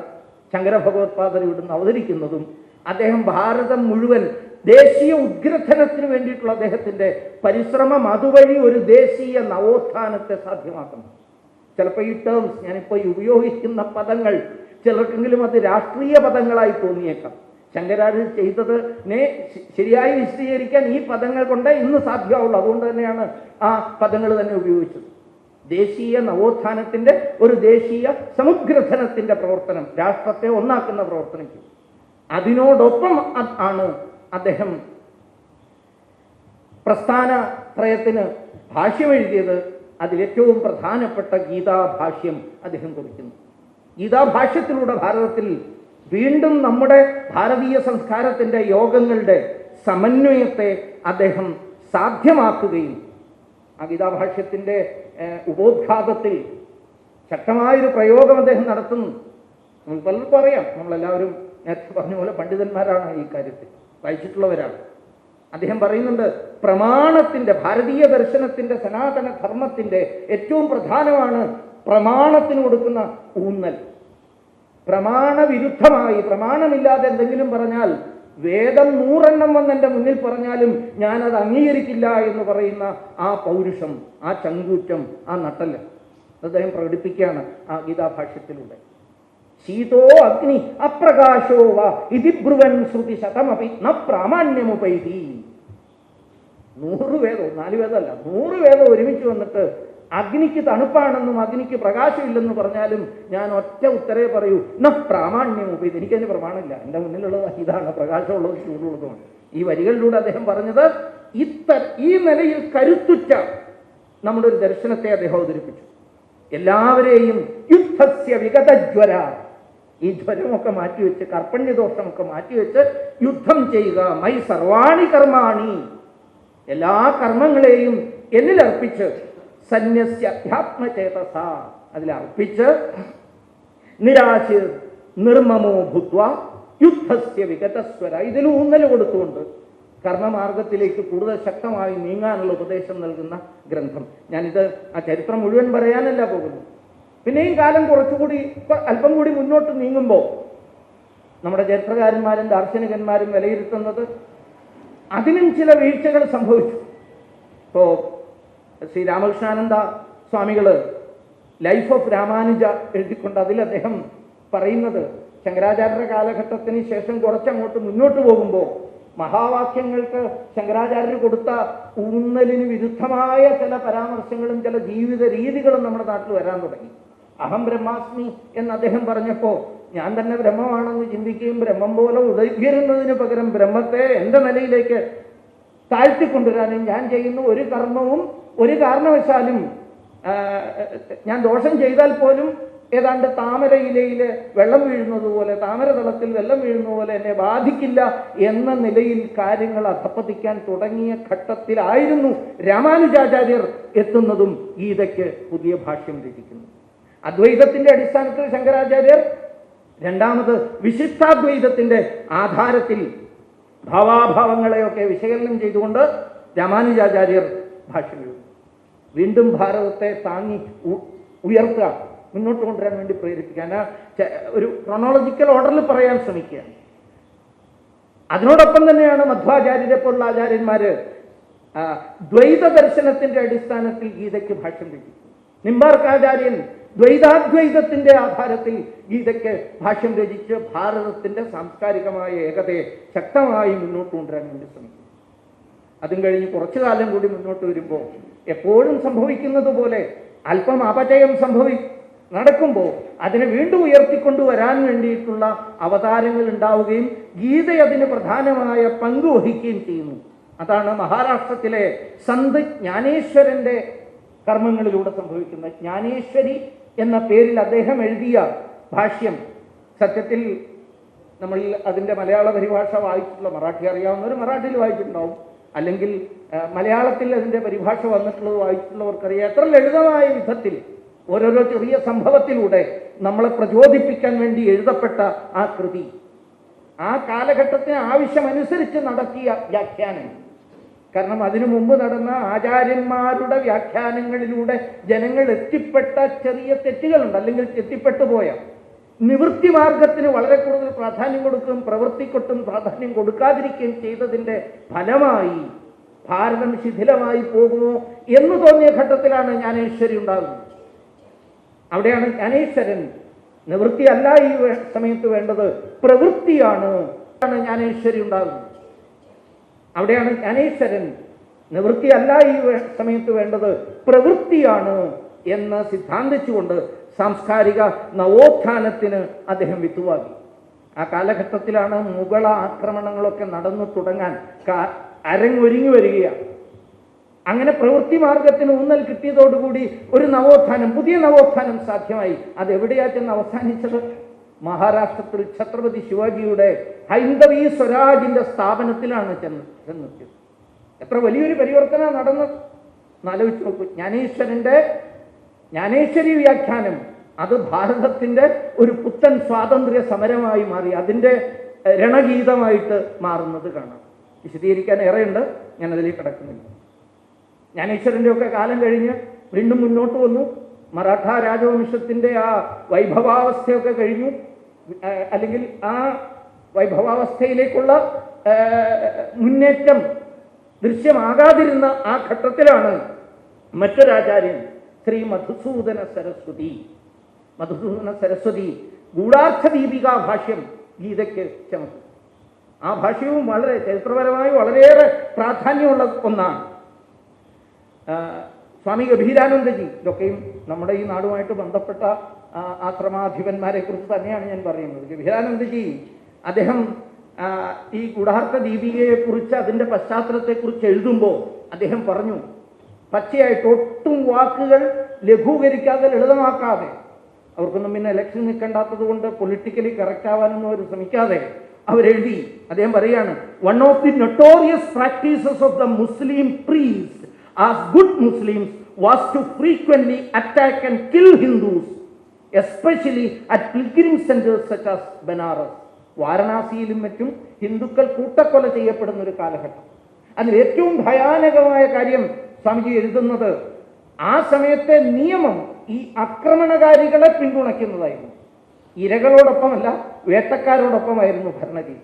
ശങ്കര ഭഗവത്പാദർ ഇവിടുന്ന് അവതരിക്കുന്നതും അദ്ദേഹം ഭാരതം മുഴുവൻ ദേശീയ ഉദ്ഗ്രഥനത്തിന് വേണ്ടിയിട്ടുള്ള അദ്ദേഹത്തിൻ്റെ പരിശ്രമം അതുവഴി ഒരു ദേശീയ നവോത്ഥാനത്തെ സാധ്യമാക്കുന്നു. ചിലപ്പോൾ ഈ ടേംസ്, ഞാനിപ്പോൾ ഉപയോഗിക്കുന്ന പദങ്ങൾ ചിലർക്കെങ്കിലും അത് രാഷ്ട്രീയ പദങ്ങളായി തോന്നിയേക്കാം. ശങ്കരാചാര്യർ ചെയ്തതിനെ ശരിയായി വിശദീകരിക്കാൻ ഈ പദങ്ങൾ കൊണ്ട് ഇന്ന് സാധ്യമാവുള്ളൂ. അതുകൊണ്ട് തന്നെയാണ് ആ പദങ്ങൾ തന്നെ ഉപയോഗിച്ചത്. ദേശീയ നവോത്ഥാനത്തിൻ്റെ, ഒരു ദേശീയ സമുദ്ഗ്രഥനത്തിൻ്റെ പ്രവർത്തനം, രാഷ്ട്രത്തെ ഒന്നാക്കുന്ന പ്രവർത്തനം. അതിനോടൊപ്പം ആണ് അദ്ദേഹം പ്രസ്ഥാനത്രയത്തിന് ഭാഷ്യം എഴുതിയത്. അതിലേറ്റവും പ്രധാനപ്പെട്ട ഗീതാഭാഷ്യം അദ്ദേഹം കുറിക്കുന്നു. ഗീതാഭാഷ്യത്തിലൂടെ ഭാരതത്തിൽ വീണ്ടും നമ്മുടെ ഭാരതീയ സംസ്കാരത്തിൻ്റെ യോഗങ്ങളുടെ സമന്വയത്തെ അദ്ദേഹം സാധ്യമാക്കുകയും ആ ഗീതാഭാഷ്യത്തിൻ്റെ ഉപോദ്ഘാതത്തിൽ ശക്തമായൊരു പ്രയോഗം അദ്ദേഹം നടത്തുന്നു. നമുക്ക് പലർക്കും അറിയാം, നമ്മളെല്ലാവരും നേരത്തെ പറഞ്ഞ പോലെ പണ്ഡിതന്മാരാണ് ഈ കാര്യത്തിൽ, വായിച്ചിട്ടുള്ളവരാണ്. അദ്ദേഹം പറയുന്നുണ്ട്, പ്രമാണത്തിൻ്റെ, ഭാരതീയ ദർശനത്തിൻ്റെ, സനാതന ധർമ്മത്തിൻ്റെ ഏറ്റവും പ്രധാനമാണ് പ്രമാണത്തിന് കൊടുക്കുന്ന ഊന്നൽ. പ്രമാണവിരുദ്ധമായി, പ്രമാണമില്ലാതെ എന്തെങ്കിലും പറഞ്ഞാൽ, വേദം 100 വന്ന് എൻ്റെ മുന്നിൽ പറഞ്ഞാലും ഞാനത് അംഗീകരിക്കില്ല എന്ന് പറയുന്ന ആ പൗരുഷം, ആ ചങ്കൂറ്റം, ആ നട്ടല് അദ്ദേഹം പ്രകടിപ്പിക്കുകയാണ് ആ ഗീതാഭാഷ്യത്തിലൂടെ. ശീതോ അഗ്നി അപ്രകാശോ വാ ഇതി ബ്രുവൻ ശ്രുതി ശതമപി ന പ്രാമാണ്യമുപൈതി. 100 വേദം, 4 വേദമല്ല, 100 വേദം ഒരുമിച്ച് വന്നിട്ട് അഗ്നിക്ക് തണുപ്പാണെന്നും അഗ്നിക്ക് പ്രകാശമില്ലെന്ന് പറഞ്ഞാലും ഞാൻ ഒറ്റ ഉത്തരേ പറയൂ, ന പ്രാമാണ്യമുപൈതി. എനിക്കതിന് പ്രമാണമില്ല, എൻ്റെ മുന്നിലുള്ളത് ഇതാണ്, പ്രകാശമുള്ളത് ചൂടുള്ളതുമാണ്. ഈ വരികളിലൂടെ അദ്ദേഹം പറഞ്ഞത് ഈ നിലയിൽ കരുത്തുറ്റ നമ്മുടെ ഒരു ദർശനത്തെ അദ്ദേഹം അവതരിപ്പിച്ചു. എല്ലാവരെയും യുദ്ധസ്യ വിഗതജ്വര, ഈ ജ്വരമൊക്കെ മാറ്റിവെച്ച്, കർപ്പണ്യദോഷമൊക്കെ മാറ്റിവെച്ച് യുദ്ധം ചെയ്യുക. മൈ സർവാണി കർമാണി, എല്ലാ കർമ്മങ്ങളെയും എന്നിലർപ്പിച്ച്, സന്യസ്യ അധ്യാത്മചേതസ, അതിലർപ്പിച്ച്, നിരാശ നിർമ്മമോ ഭൂത്വ യുദ്ധസ്യ വിഗതസ്വര, ഇതിൽ ഊന്നൽ കൊടുത്തുകൊണ്ട് കർമ്മമാർഗത്തിലേക്ക് കൂടുതൽ ശക്തമായി നീങ്ങാനുള്ള ഉപദേശം നൽകുന്ന ഗ്രന്ഥം. ഞാനിത് ആ ചരിത്രം മുഴുവൻ പറയാനല്ല പോകുന്നു. പിന്നെയും കാലം കുറച്ചുകൂടി അല്പം കൂടി മുന്നോട്ട് നീങ്ങുമ്പോൾ നമ്മുടെ ചരിത്രകാരന്മാരും ദാർശനികന്മാരും വിലയിരുത്തുന്നത് അതിനും ചില വീഴ്ചകൾ സംഭവിച്ചു. ഇപ്പോൾ ശ്രീ രാമകൃഷ്ണാനന്ദ സ്വാമികൾ ലൈഫ് ഓഫ് രാമാനുജ എഴുതിക്കൊണ്ട് അതിൽ അദ്ദേഹം പറയുന്നത്, ശങ്കരാചാര്യരുടെ കാലഘട്ടത്തിന് ശേഷം കുറച്ചങ്ങോട്ട് മുന്നോട്ട് പോകുമ്പോൾ മഹാവാക്യങ്ങൾക്ക് ശങ്കരാചാര്യർ കൊടുത്ത ഊന്നലിന് വിരുദ്ധമായ ചില പരാമർശങ്ങളും ചില ജീവിത രീതികളും നമ്മുടെ നാട്ടിൽ വരാൻ തുടങ്ങി. അഹം ബ്രഹ്മാസ്മി എന്ന് അദ്ദേഹം പറഞ്ഞപ്പോൾ ഞാൻ തന്നെ ബ്രഹ്മമാണെന്ന് ചിന്തിക്കുകയും ബ്രഹ്മം പോലെ ഉദയ്ക്കുന്നതിന് പകരം ബ്രഹ്മത്തെ എൻ്റെ നിലയിലേക്ക് താഴ്ത്തിക്കൊണ്ടുവരാനും ഞാൻ ചെയ്യുന്ന ഒരു കർമ്മവും ഒരു കാരണവശാലും ഞാൻ ദോഷം ചെയ്താൽ പോലും ഏതാണ്ട് താമര ഇലയിൽ വെള്ളം വീഴുന്നത് പോലെ, താമരതളത്തിൽ വെള്ളം വീഴുന്ന പോലെ എന്നെ ബാധിക്കില്ല എന്ന നിലയിൽ കാര്യങ്ങൾ അധപ്പതിക്കാൻ തുടങ്ങിയ ഘട്ടത്തിലായിരുന്നു രാമാനുജാചാര്യർ എത്തുന്നതും ഗീതയ്ക്ക് പുതിയ ഭാഷ്യം രചിക്കുന്നു. അദ്വൈതത്തിൻ്റെ അടിസ്ഥാനത്തിൽ ശങ്കരാചാര്യർ രണ്ടാമത് വിശിഷ്ടാദ്വൈതത്തിൻ്റെ ആധാരത്തിൽ ഭാവാഭാവങ്ങളെയൊക്കെ വിശകലനം ചെയ്തുകൊണ്ട് രാമാനുജാചാര്യർ ഭാഷ്യം എഴുതുന്നു. വീണ്ടും ഭാരതത്തെ താങ്ങി ഉയർത്തുക, മുന്നോട്ട് കൊണ്ടുവരാൻ വേണ്ടി പ്രേരിപ്പിക്കാൻ ഒരു ക്രോണോളജിക്കൽ ഓർഡറിൽ പറയാൻ ശ്രമിക്കുകയാണ്. അതിനോടൊപ്പം തന്നെയാണ് മധ്വാചാര്യരെ പോലുള്ള ആചാര്യന്മാർ ദ്വൈത ദർശനത്തിൻ്റെ അടിസ്ഥാനത്തിൽ ഗീതയ്ക്ക് ഭാഷ്യം രചിക്കുന്നു. നിംബാർക്കാചാര്യൻ ദ്വൈതാദ്വൈതത്തിൻ്റെ ആധാരത്തിൽ ഗീതയ്ക്ക് ഭാഷ്യം രചിച്ച് ഭാരതത്തിൻ്റെ സാംസ്കാരികമായ ഏകതയെ ശക്തമായി മുന്നോട്ട് കൊണ്ടുവരാൻ വേണ്ടി ശ്രമിക്കുന്നു. അതും കഴിഞ്ഞ് കുറച്ചു കാലം കൂടി മുന്നോട്ട് വരുമ്പോൾ എപ്പോഴും സംഭവിക്കുന്നത് പോലെ അല്പം അപചയം നടക്കുമ്പോൾ അതിനെ വീണ്ടും ഉയർത്തിക്കൊണ്ടുവരാൻ വേണ്ടിയിട്ടുള്ള അവതാരങ്ങൾ ഉണ്ടാവുകയും ഗീത അതിന് പ്രധാനമായ പങ്ക് വഹിക്കുകയും ചെയ്യുന്നു. അതാണ് മഹാരാഷ്ട്രത്തിലെ സന്ത് ജ്ഞാനേശ്വരൻ്റെ കർമ്മങ്ങളിലൂടെ സംഭവിക്കുന്നത്. ജ്ഞാനേശ്വരി എന്ന പേരിൽ അദ്ദേഹം എഴുതിയ ഭാഷ്യം സത്യത്തിൽ നമ്മൾ അതിൻ്റെ മലയാള പരിഭാഷ വായിച്ചിട്ടുള്ള, മറാഠി അറിയാവുന്നവർ മറാഠിയിൽ വായിച്ചിട്ടുണ്ടാവും, അല്ലെങ്കിൽ മലയാളത്തിൽ അതിൻ്റെ പരിഭാഷ വന്നിട്ടുള്ളത് വായിച്ചിട്ടുള്ളവർക്കറിയാം. എത്ര ലളിതമായ വിധത്തിൽ ഓരോരോ ചെറിയ സംഭവത്തിലൂടെ നമ്മളെ പ്രചോദിപ്പിക്കാൻ വേണ്ടി എഴുതപ്പെട്ട ആ കൃതി ആ കാലഘട്ടത്തിന് ആവശ്യമനുസരിച്ച് നടത്തിയ വ്യാഖ്യാനം. കാരണം അതിനു മുമ്പ് നടന്ന ആചാര്യന്മാരുടെ വ്യാഖ്യാനങ്ങളിലൂടെ ജനങ്ങൾ എത്തിപ്പെട്ട ചെറിയ തെറ്റുകളുണ്ട്, അല്ലെങ്കിൽ എത്തിപ്പെട്ടു പോയ നിവൃത്തി മാർഗത്തിന് വളരെ കൂടുതൽ പ്രാധാന്യം കൊടുക്കുകയും പ്രവൃത്തിക്കൊട്ടും പ്രാധാന്യം കൊടുക്കാതിരിക്കുകയും ചെയ്തതിൻ്റെ ഫലമായി ഭാരതം ശിഥിലമായി പോകുമോ എന്ന് തോന്നിയ ഘട്ടത്തിലാണ് ജ്ഞാനേശ്വരി ഉണ്ടാകുന്നത്. അവിടെയാണ് ജ്ഞാനേശ്വരൻ നിവൃത്തി അല്ല ഈ സമയത്ത് വേണ്ടത്, പ്രവൃത്തിയാണ് ജ്ഞാനേശ്വരി ഉണ്ടാകുന്നത്. അവിടെയാണ് ജ്ഞാനേശ്വരൻ നിവൃത്തി അല്ല ഈ സമയത്ത് വേണ്ടത്, പ്രവൃത്തിയാണ് എന്ന് സിദ്ധാന്തിച്ചുകൊണ്ട് സാംസ്കാരിക നവോത്ഥാനത്തിന് അദ്ദേഹം വിത്തുവാങ്ങി. ആ കാലഘട്ടത്തിലാണ് മുഗള ആക്രമണങ്ങളൊക്കെ നടന്നു തുടങ്ങാൻ അരങ്ങൊരുങ്ങി വരികയാണ്. അങ്ങനെ പ്രവൃത്തി മാർഗത്തിന് ഊന്നൽ കിട്ടിയതോടുകൂടി ഒരു നവോത്ഥാനം, പുതിയ നവോത്ഥാനം സാധ്യമായി. അതെവിടെയാ ചെന്ന് അവസാനിച്ചത്? മഹാരാഷ്ട്രത്തിൽ ഛത്രപതി ശിവാജിയുടെ ഹൈന്ദവീ സ്വരാജിന്റെ സ്ഥാപനത്തിലാണ് ചെന്നെത്തിയത്. എത്ര വലിയൊരു പരിവർത്തനം നടന്നത് എന്നാലോചിച്ച് നോക്കൂ. ജ്ഞാനേശ്വരി വ്യാഖ്യാനം അത് ഭാരതത്തിൻ്റെ ഒരു പുത്തൻ സ്വാതന്ത്ര്യ സമരമായി മാറി, അതിൻ്റെ രണഗീതമായിട്ട് മാറുന്നത് കാണാം. വിശദീകരിക്കാൻ ഏറെയുണ്ട്, ഞാനതിലേക്ക് കടക്കുന്നില്ല. ജ്ഞാനേശ്വരൻ്റെ ഒക്കെ കാലം കഴിഞ്ഞ് വീണ്ടും മുന്നോട്ട് വന്നു. മറാഠ രാജവംശത്തിൻ്റെ ആ വൈഭവാവസ്ഥയൊക്കെ കഴിഞ്ഞു, അല്ലെങ്കിൽ ആ വൈഭവാവസ്ഥയിലേക്കുള്ള മുന്നേറ്റം ദൃശ്യമാകാതിരുന്ന ആ ഘട്ടത്തിലാണ് മറ്റൊരാചാര്യൻ ശ്രീ മധുസൂദന സരസ്വതി ഗൂഢാർത്ഥ ദീപികാ ഭാഷ്യം ഗീതയ്ക്ക് ചമച്ചു. ആ ഭാഷ്യവും വളരെ ചരിത്രപരമായി വളരെയേറെ പ്രാധാന്യമുള്ള ഒന്നാണ്. സ്വാമി ഗംഭീരാനന്ദജി, ഇതൊക്കെയും നമ്മുടെ ഈ നാടുമായിട്ട് ബന്ധപ്പെട്ട ആശ്രമാധിപന്മാരെ കുറിച്ച് തന്നെയാണ് ഞാൻ പറയുന്നത്. ഗംഭീരാനന്ദജി അദ്ദേഹം ഈ ഗൂഢാർത്ഥ ദീപികയെക്കുറിച്ച്, അതിൻ്റെ പശ്ചാത്തലത്തെക്കുറിച്ച് എഴുതുമ്പോൾ അദ്ദേഹം പറഞ്ഞു, പച്ചയായിട്ട് ഒട്ടും വാക്കുകൾ ലഘൂകരിക്കാതെ ലളിതമാക്കാതെ, അവർക്കൊന്നും പിന്നെ ഇലക്ഷൻ നിൽക്കേണ്ടാത്തത് കൊണ്ട് പൊളിറ്റിക്കലി കറക്റ്റ് ആവാനൊന്നും അവർ ശ്രമിക്കാതെ അവരെഴുതി. അദ്ദേഹം പറയുകയാണ്, one of the notorious practices of the Muslim priest as good Muslims was to frequently attack and kill Hindus, especially at pilgrim centers such as Benares. വാരണാസിയിലും മറ്റും ഹിന്ദുക്കൾ കൂട്ടക്കൊല ചെയ്യപ്പെടുന്ന ഒരു കാലഘട്ടം. അതിൽ ഏറ്റവും ഭയാനകമായ കാര്യം സ്വാമിജി എഴുതുന്നത്, ആ സമയത്തെ നിയമം ഈ ആക്രമണകാരികളെ പിന്തുണയ്ക്കുന്നതായിരുന്നു. ഇരകളോടൊപ്പമല്ല, വേട്ടക്കാരോടൊപ്പമായിരുന്നു ഭരണരീതി.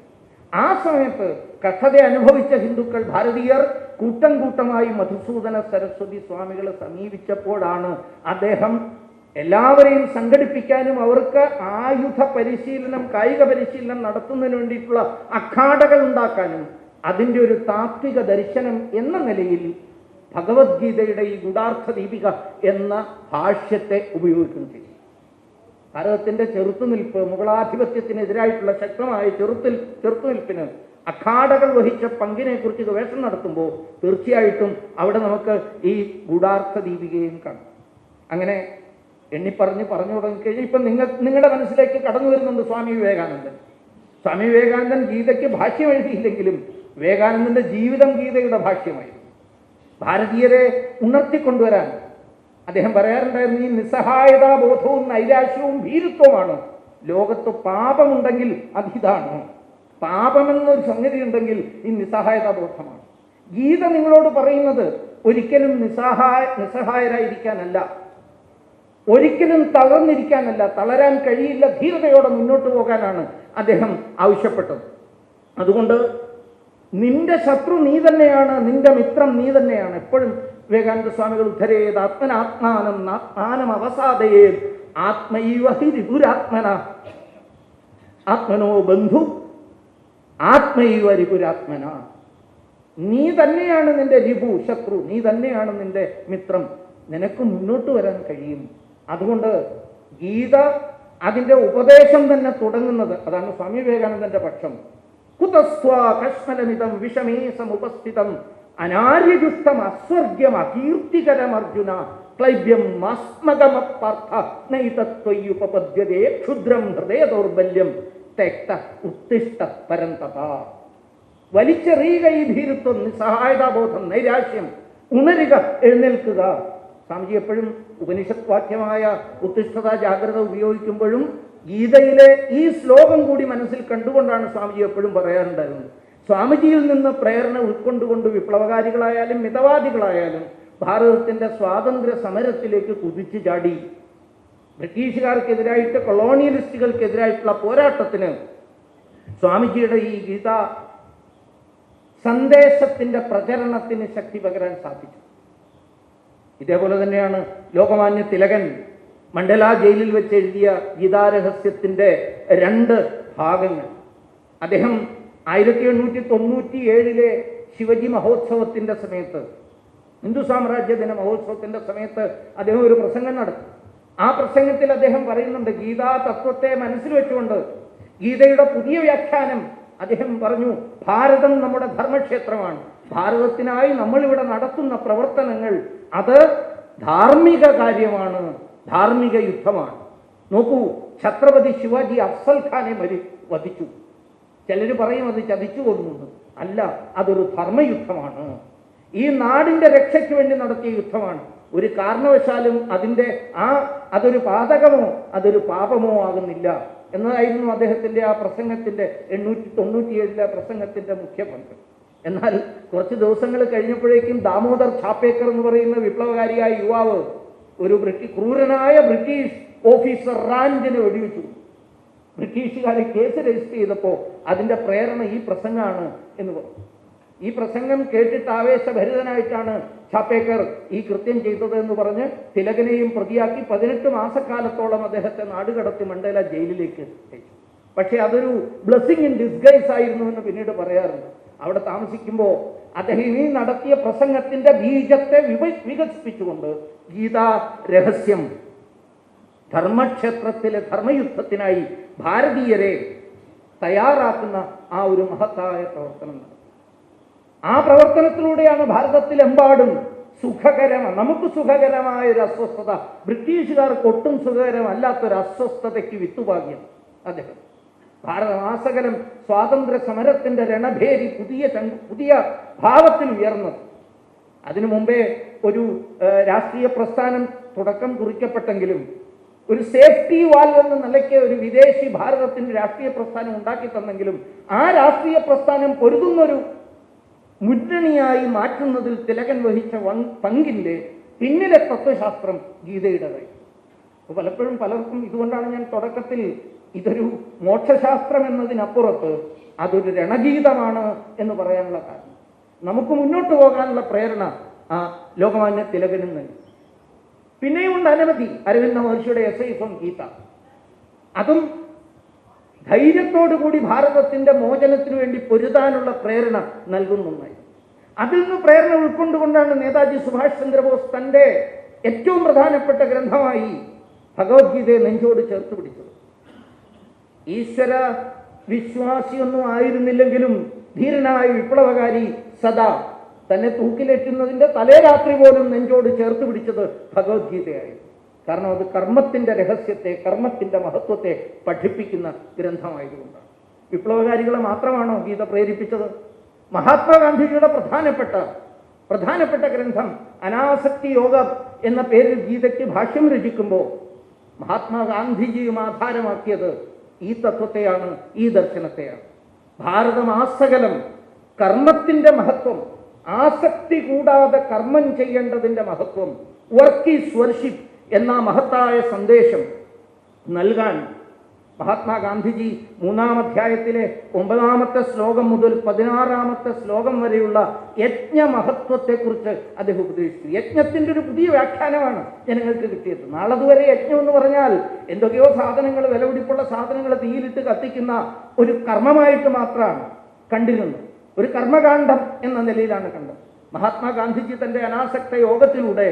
ആ സമയത്ത് കഷ്ടത അനുഭവിച്ച ഹിന്ദുക്കൾ, ഭാരതീയർ കൂട്ടം കൂട്ടമായി മധുസൂദന സരസ്വതി സ്വാമികളെ സമീപിച്ചപ്പോഴാണ് അദ്ദേഹം എല്ലാവരെയും സംഘടിപ്പിക്കാനും അവർക്ക് ആയുധ പരിശീലനം, കായിക പരിശീലനം നടത്തുന്നതിന് വേണ്ടിയിട്ടുള്ള അഖാഡകൾ ഉണ്ടാക്കാനും അതിൻ്റെ ഒരു താത്വിക ദർശനം എന്ന നിലയിൽ ഭഗവത്ഗീതയുടെ ഈ ഗൂഢാർത്ഥ ദീപിക എന്ന ഭാഷ്യത്തെ ഉപയോഗിക്കുകയും ചെയ്തു. ഭാരതത്തിൻ്റെ ചെറുത്തുനിൽപ്പ്, മുഗളാധിപത്യത്തിനെതിരായിട്ടുള്ള ശക്തമായ ചെറുത്തുനിൽപ്പിന് അഖാഡകൾ വഹിച്ച പങ്കിനെക്കുറിച്ച് ഗവേഷണം നടത്തുമ്പോൾ തീർച്ചയായിട്ടും അവിടെ നമുക്ക് ഈ ഗൂഢാർത്ഥ ദീപികയും കാണാം. അങ്ങനെ പറഞ്ഞു തുടങ്ങിക്കഴിഞ്ഞാൽ ഇപ്പം നിങ്ങളുടെ മനസ്സിലേക്ക് കടന്നു വരുന്നുണ്ട് സ്വാമി വിവേകാനന്ദൻ. സ്വാമി വിവേകാനന്ദൻ ഗീതയ്ക്ക് ഭാഷ്യം എഴുതിയില്ലെങ്കിലും വിവേകാനന്ദൻ്റെ ജീവിതം ഗീതയുടെ ഭാഷ്യമായിരുന്നു. ഭാരതീയരെ ഉണർത്തിക്കൊണ്ടുവരാൻ അദ്ദേഹം പറയാറുണ്ടായിരുന്നു, ഈ നിസ്സഹായതാബോധവും നൈരാശ്യവും ഭീരുത്വമാണ് ലോകത്ത്. പാപമുണ്ടെങ്കിൽ അതിതാണ്, പാപമെന്നൊരു സംഗതി ഉണ്ടെങ്കിൽ ഈ നിസ്സഹായതാബോധമാണ്. ഗീത നിങ്ങളോട് പറയുന്നത് ഒരിക്കലും നിസ്സഹായരായിരിക്കാനല്ല, ഒരിക്കലും തളർന്നിരിക്കാനല്ല, തളരാൻ കഴിയില്ല, ധീരതയോടെ മുന്നോട്ട് പോകാനാണ് അദ്ദേഹം ആവശ്യപ്പെട്ടത്. അതുകൊണ്ട് നിന്റെ ശത്രു നീ തന്നെയാണ്, നിന്റെ മിത്രം നീ തന്നെയാണ്. എപ്പോഴും വിവേകാനന്ദ സ്വാമികൾ ഉദ്ധരേത് ആത്മാനം അവസാദയേ ആത്മൈവ ഹി രിപുരാത്മന ആത്മനോ ബന്ധു ആത്മൈവ രിപുരാത്മന. നീ തന്നെയാണ് നിന്റെ രിപു, ശത്രു നീ തന്നെയാണ് നിന്റെ മിത്രം, നിനക്ക് മുന്നോട്ട് വരാൻ കഴിയും. അതുകൊണ്ട് ഗീത അതിൻ്റെ ഉപദേശം തന്നെ തുടങ്ങുന്നത്, അതാണ് സ്വാമി വിവേകാനന്ദന്റെ പക്ഷം. കുതസ്വാ കശ്മലമിതം വിഷമേ സമുപസ്ഥിതം അനാര്യജുഷ്ടം അസ്വർഗ്യം അകീർത്തികരം അർജുന ക്ലൈബ്യം മാസ്മകമപാർത്ഥ നൈതത്വയുപപദ്യതേ ക്ഷുദ്രം ഹൃദയ ദൗർബല്യം ഉത്തേക്ത ഉത്തിഷ്ഠ പരന്തപ. വലിച്ചെറിയുക ഈ ഭീരുത്വം, നിസ്സഹായതാബോധം, നൈരാശ്യം. ഉണരുക, എഴുന്നേൽക്കുക. സ്വാമിജി എപ്പോഴും ഉപനിഷത് വാക്യമായ ഉത്തിഷ്ഠത ജാഗ്രത ഉപയോഗിക്കുമ്പോഴും ഗീതയിലെ ഈ ശ്ലോകം കൂടി മനസ്സിൽ കണ്ടുകൊണ്ടാണ് സ്വാമിജി എപ്പോഴും പറയാറുണ്ടായിരുന്നത്. സ്വാമിജിയിൽ നിന്ന് പ്രേരണ ഉൾക്കൊണ്ടുകൊണ്ട് വിപ്ലവകാരികളായാലും മിതവാദികളായാലും ഭാരതത്തിന്റെ സ്വാതന്ത്ര്യ സമരത്തിലേക്ക് കുതിച്ചു ചാടി. ബ്രിട്ടീഷുകാർക്കെതിരായിട്ട്, കൊളോണിയലിസ്റ്റുകൾക്കെതിരായിട്ടുള്ള പോരാട്ടത്തിന് സ്വാമിജിയുടെ ഈ ഗീത സന്ദേശത്തിന്റെ പ്രചരണത്തിന് ശക്തി പകരാൻ സാധിച്ചു. ഇതേപോലെ തന്നെയാണ് ലോകമാന്യ തിലകൻ മണ്ഡല ജയിലിൽ വെച്ച് എഴുതിയ ഗീതാരഹസ്യത്തിന്റെ 2 ഭാഗങ്ങൾ. അദ്ദേഹം 1897 ശിവജി മഹോത്സവത്തിന്റെ സമയത്ത്, ഹിന്ദു സാമ്രാജ്യ ദിന മഹോത്സവത്തിന്റെ സമയത്ത് അദ്ദേഹം ഒരു പ്രസംഗം നടത്തി. ആ പ്രസംഗത്തിൽ അദ്ദേഹം പറയുന്നുണ്ട്, ഗീതാ തത്വത്തെ മനസ്സിൽ വെച്ചുകൊണ്ട് ഗീതയുടെ പുതിയ വ്യാഖ്യാനം അദ്ദേഹം പറഞ്ഞു, ഭാരതം നമ്മുടെ ധർമ്മക്ഷേത്രമാണ്. ഭാരതത്തിനായി നമ്മളിവിടെ നടത്തുന്ന പ്രവർത്തനങ്ങൾ അത് ധാർമ്മിക കാര്യമാണ്, ധാർമ്മിക യുദ്ധമാണ്. നോക്കൂ, ഛത്രപതി ശിവാജി അഫ്സൽ ഖാനെ വധിച്ചു. ചിലർ പറയും അത് ചതിച്ചു കൊന്നു. അല്ല, അതൊരു ധർമ്മയുദ്ധമാണ്. ഈ നാടിന്റെ രക്ഷയ്ക്ക് വേണ്ടി നടത്തിയ യുദ്ധമാണ്. ഒരു കാരണവശാലും അതൊരു പാതകമോ അതൊരു പാപമോ ആകുന്നില്ല എന്നതായിരുന്നു അദ്ദേഹത്തിന്റെ ആ പ്രസംഗത്തിന്റെ 897 പ്രസംഗത്തിന്റെ മുഖ്യ പങ്ക്. എന്നാൽ കുറച്ച് ദിവസങ്ങൾ കഴിഞ്ഞപ്പോഴേക്കും ദാമോദർ ഛാപ്പേക്കർ എന്ന് പറയുന്ന വിപ്ലവകാരിയായ യുവാവ് ഒരു ക്രൂരനായ ബ്രിട്ടീഷ് ഓഫീസർ റാൻഡിനെ വെടിവെച്ചു. ബ്രിട്ടീഷുകാരെ കേസ് രജിസ്റ്റർ ചെയ്തപ്പോൾ അതിന്റെ പ്രേരണ ഈ പ്രസംഗമാണ് എന്ന് പറഞ്ഞു. ഈ പ്രസംഗം കേട്ടിട്ട് ആവേശഭരിതനായിട്ടാണ് ഛാപ്പേക്കർ ഈ കൃത്യം ചെയ്തത് എന്ന് പറഞ്ഞ് തിലകനെയും പ്രതിയാക്കി 18 മാസക്കാലത്തോളം അദ്ദേഹത്തെ നാടുകടത്തി മണ്ഡല ജയിലിലേക്ക് അയച്ചു. പക്ഷെ അതൊരു ബ്ലെസ്സിങ് ഇൻ ഡിസ്ഗൈസ് ആയിരുന്നു എന്ന് പിന്നീട് പറയാറുണ്ട്. അവിടെ താമസിക്കുമ്പോൾ അദ്ദേഹം ഈ നടത്തിയ പ്രസംഗത്തിന്റെ ബീജത്തെ വികസിപ്പിച്ചുകൊണ്ട് ഗീതാ രഹസ്യം ധർമ്മക്ഷേത്രത്തിലെ ധർമ്മയുദ്ധത്തിനായി ഭാരതീയരെ തയ്യാറാക്കുന്ന ആ ഒരു മഹത്തായ പ്രവർത്തനം നടത്തി. ആ പ്രവർത്തനത്തിലൂടെയാണ് ഭാരതത്തിലെമ്പാടും നമുക്ക് സുഖകരമായ ഒരു അസ്വസ്ഥത, ബ്രിട്ടീഷുകാർക്ക് ഒട്ടും സുഖകരമല്ലാത്തൊരു അസ്വസ്ഥതയ്ക്ക് വിത്തുപാകിയത് അദ്ദേഹം. ഭാരതമാസകലം സ്വാതന്ത്ര്യ സമരത്തിന്റെ രണഭേരി പുതിയ ഭാവത്തിൽ ഉയർന്നത്. അതിനു മുമ്പേ ഒരു രാഷ്ട്രീയ പ്രസ്ഥാനം തുടക്കം കുറിക്കപ്പെട്ടെങ്കിലും ഒരു സേഫ്റ്റി വാൽവ് എന്ന നിലയ്ക്ക് ഒരു വിദേശി ഭാരതത്തിന്റെ രാഷ്ട്രീയ പ്രസ്ഥാനം ഉണ്ടാക്കി തന്നെങ്കിലും ആ രാഷ്ട്രീയ പ്രസ്ഥാനം പൊരുതുന്നൊരു മുന്നണിയായി മാറ്റുന്നതിൽ തിലകൻ വഹിച്ച പങ്കിന്റെ പിന്നിലെ തത്വശാസ്ത്രം ഗീതയുടേതായി. പലപ്പോഴും പലർക്കും ഇതുകൊണ്ടാണ് ഞാൻ തുടക്കത്തിൽ ഇതൊരു മോക്ഷശാസ്ത്രം എന്നതിനപ്പുറത്ത് അതൊരു രണഗീതമാണ് എന്ന് പറയാനുള്ള കാരണം. നമുക്ക് മുന്നോട്ട് പോകാനുള്ള പ്രേരണ ആ ലോകമാന്യ തിലകനും നൽകി. പിന്നെയുണ്ട് അനവധി അരവിന്ദ മഹർഷിയുടെ എസ്സൈസ് ഓൺ ഗീത. അതും ധൈര്യത്തോടുകൂടി ഭാരതത്തിന്റെ മോചനത്തിനു വേണ്ടി പൊരുതാനുള്ള പ്രേരണ നൽകുന്നതായി. അതിൽ നിന്ന് പ്രേരണ ഉൾക്കൊണ്ടുകൊണ്ടാണ് നേതാജി സുഭാഷ് ചന്ദ്രബോസ് തന്റെ ഏറ്റവും പ്രധാനപ്പെട്ട ഗ്രന്ഥമായി ഭഗവത്ഗീതയെ നെഞ്ചോട് ചേർത്ത് പിടിച്ചത്. ഈശ്വര വിശ്വാസിയൊന്നും ആയിരുന്നില്ലെങ്കിലും ധീരനായ വിപ്ലവകാരി സദാ തന്നെ തൂക്കിലേറ്റുന്നതിന്റെ തലേ രാത്രി പോലും നെഞ്ചോട് ചേർത്ത് പിടിച്ചത് ഭഗവത്ഗീതയായിരുന്നു. കാരണം അത് കർമ്മത്തിന്റെ രഹസ്യത്തെ, കർമ്മത്തിന്റെ മഹത്വത്തെ പഠിപ്പിക്കുന്ന ഗ്രന്ഥമായതുകൊണ്ടാണ്. വിപ്ലവകാരികളെ മാത്രമാണോ ഗീത പ്രേരിപ്പിച്ചത്? മഹാത്മാഗാന്ധിജിയുടെ പ്രധാനപ്പെട്ട ഗ്രന്ഥം അനാസക്തി യോഗം എന്ന പേരിൽ ഗീതയ്ക്ക് ഭാഷ്യം രചിക്കുമ്പോൾ മഹാത്മാഗാന്ധിജിയും ആധാരമാക്കിയത് ഈ തത്വത്തെയാണ്, ഈ ദർശനത്തെയാണ്. ഭാരതമാസകലം കർമ്മത്തിന്റെ മഹത്വം, ആസക്തി കൂടാതെ കർമ്മം ചെയ്യേണ്ടതിന്റെ മഹത്വം, വർക്ക് ഈസ് വർഷിപ്പ് എന്ന മഹത്തായ സന്ദേശം നൽകാൻ മഹാത്മാഗാന്ധിജി 3-ാം അധ്യായത്തിലെ 9-ാമത്തെ ശ്ലോകം മുതൽ 16-ാമത്തെ ശ്ലോകം വരെയുള്ള യജ്ഞമഹത്വത്തെക്കുറിച്ച് അദ്ദേഹം ഉപദേശിച്ചു. യജ്ഞത്തിന്റെ ഒരു പുതിയ വ്യാഖ്യാനമാണ് ജനങ്ങൾക്ക് കിട്ടിയത്. നാളതുവരെ യജ്ഞം എന്ന് പറഞ്ഞാൽ എന്തൊക്കെയോ സാധനങ്ങൾ, വിലപിടിപ്പുള്ള സാധനങ്ങൾ തീയിലിട്ട് കത്തിക്കുന്ന ഒരു കർമ്മമായിട്ട് മാത്രമാണ് കണ്ടിരുന്നത്. ഒരു കർമ്മകാന്ഡം എന്ന നിലയിലാണ് കണ്ടത്. മഹാത്മാഗാന്ധിജി തന്റെ അനാസക്ത യോഗത്തിലൂടെ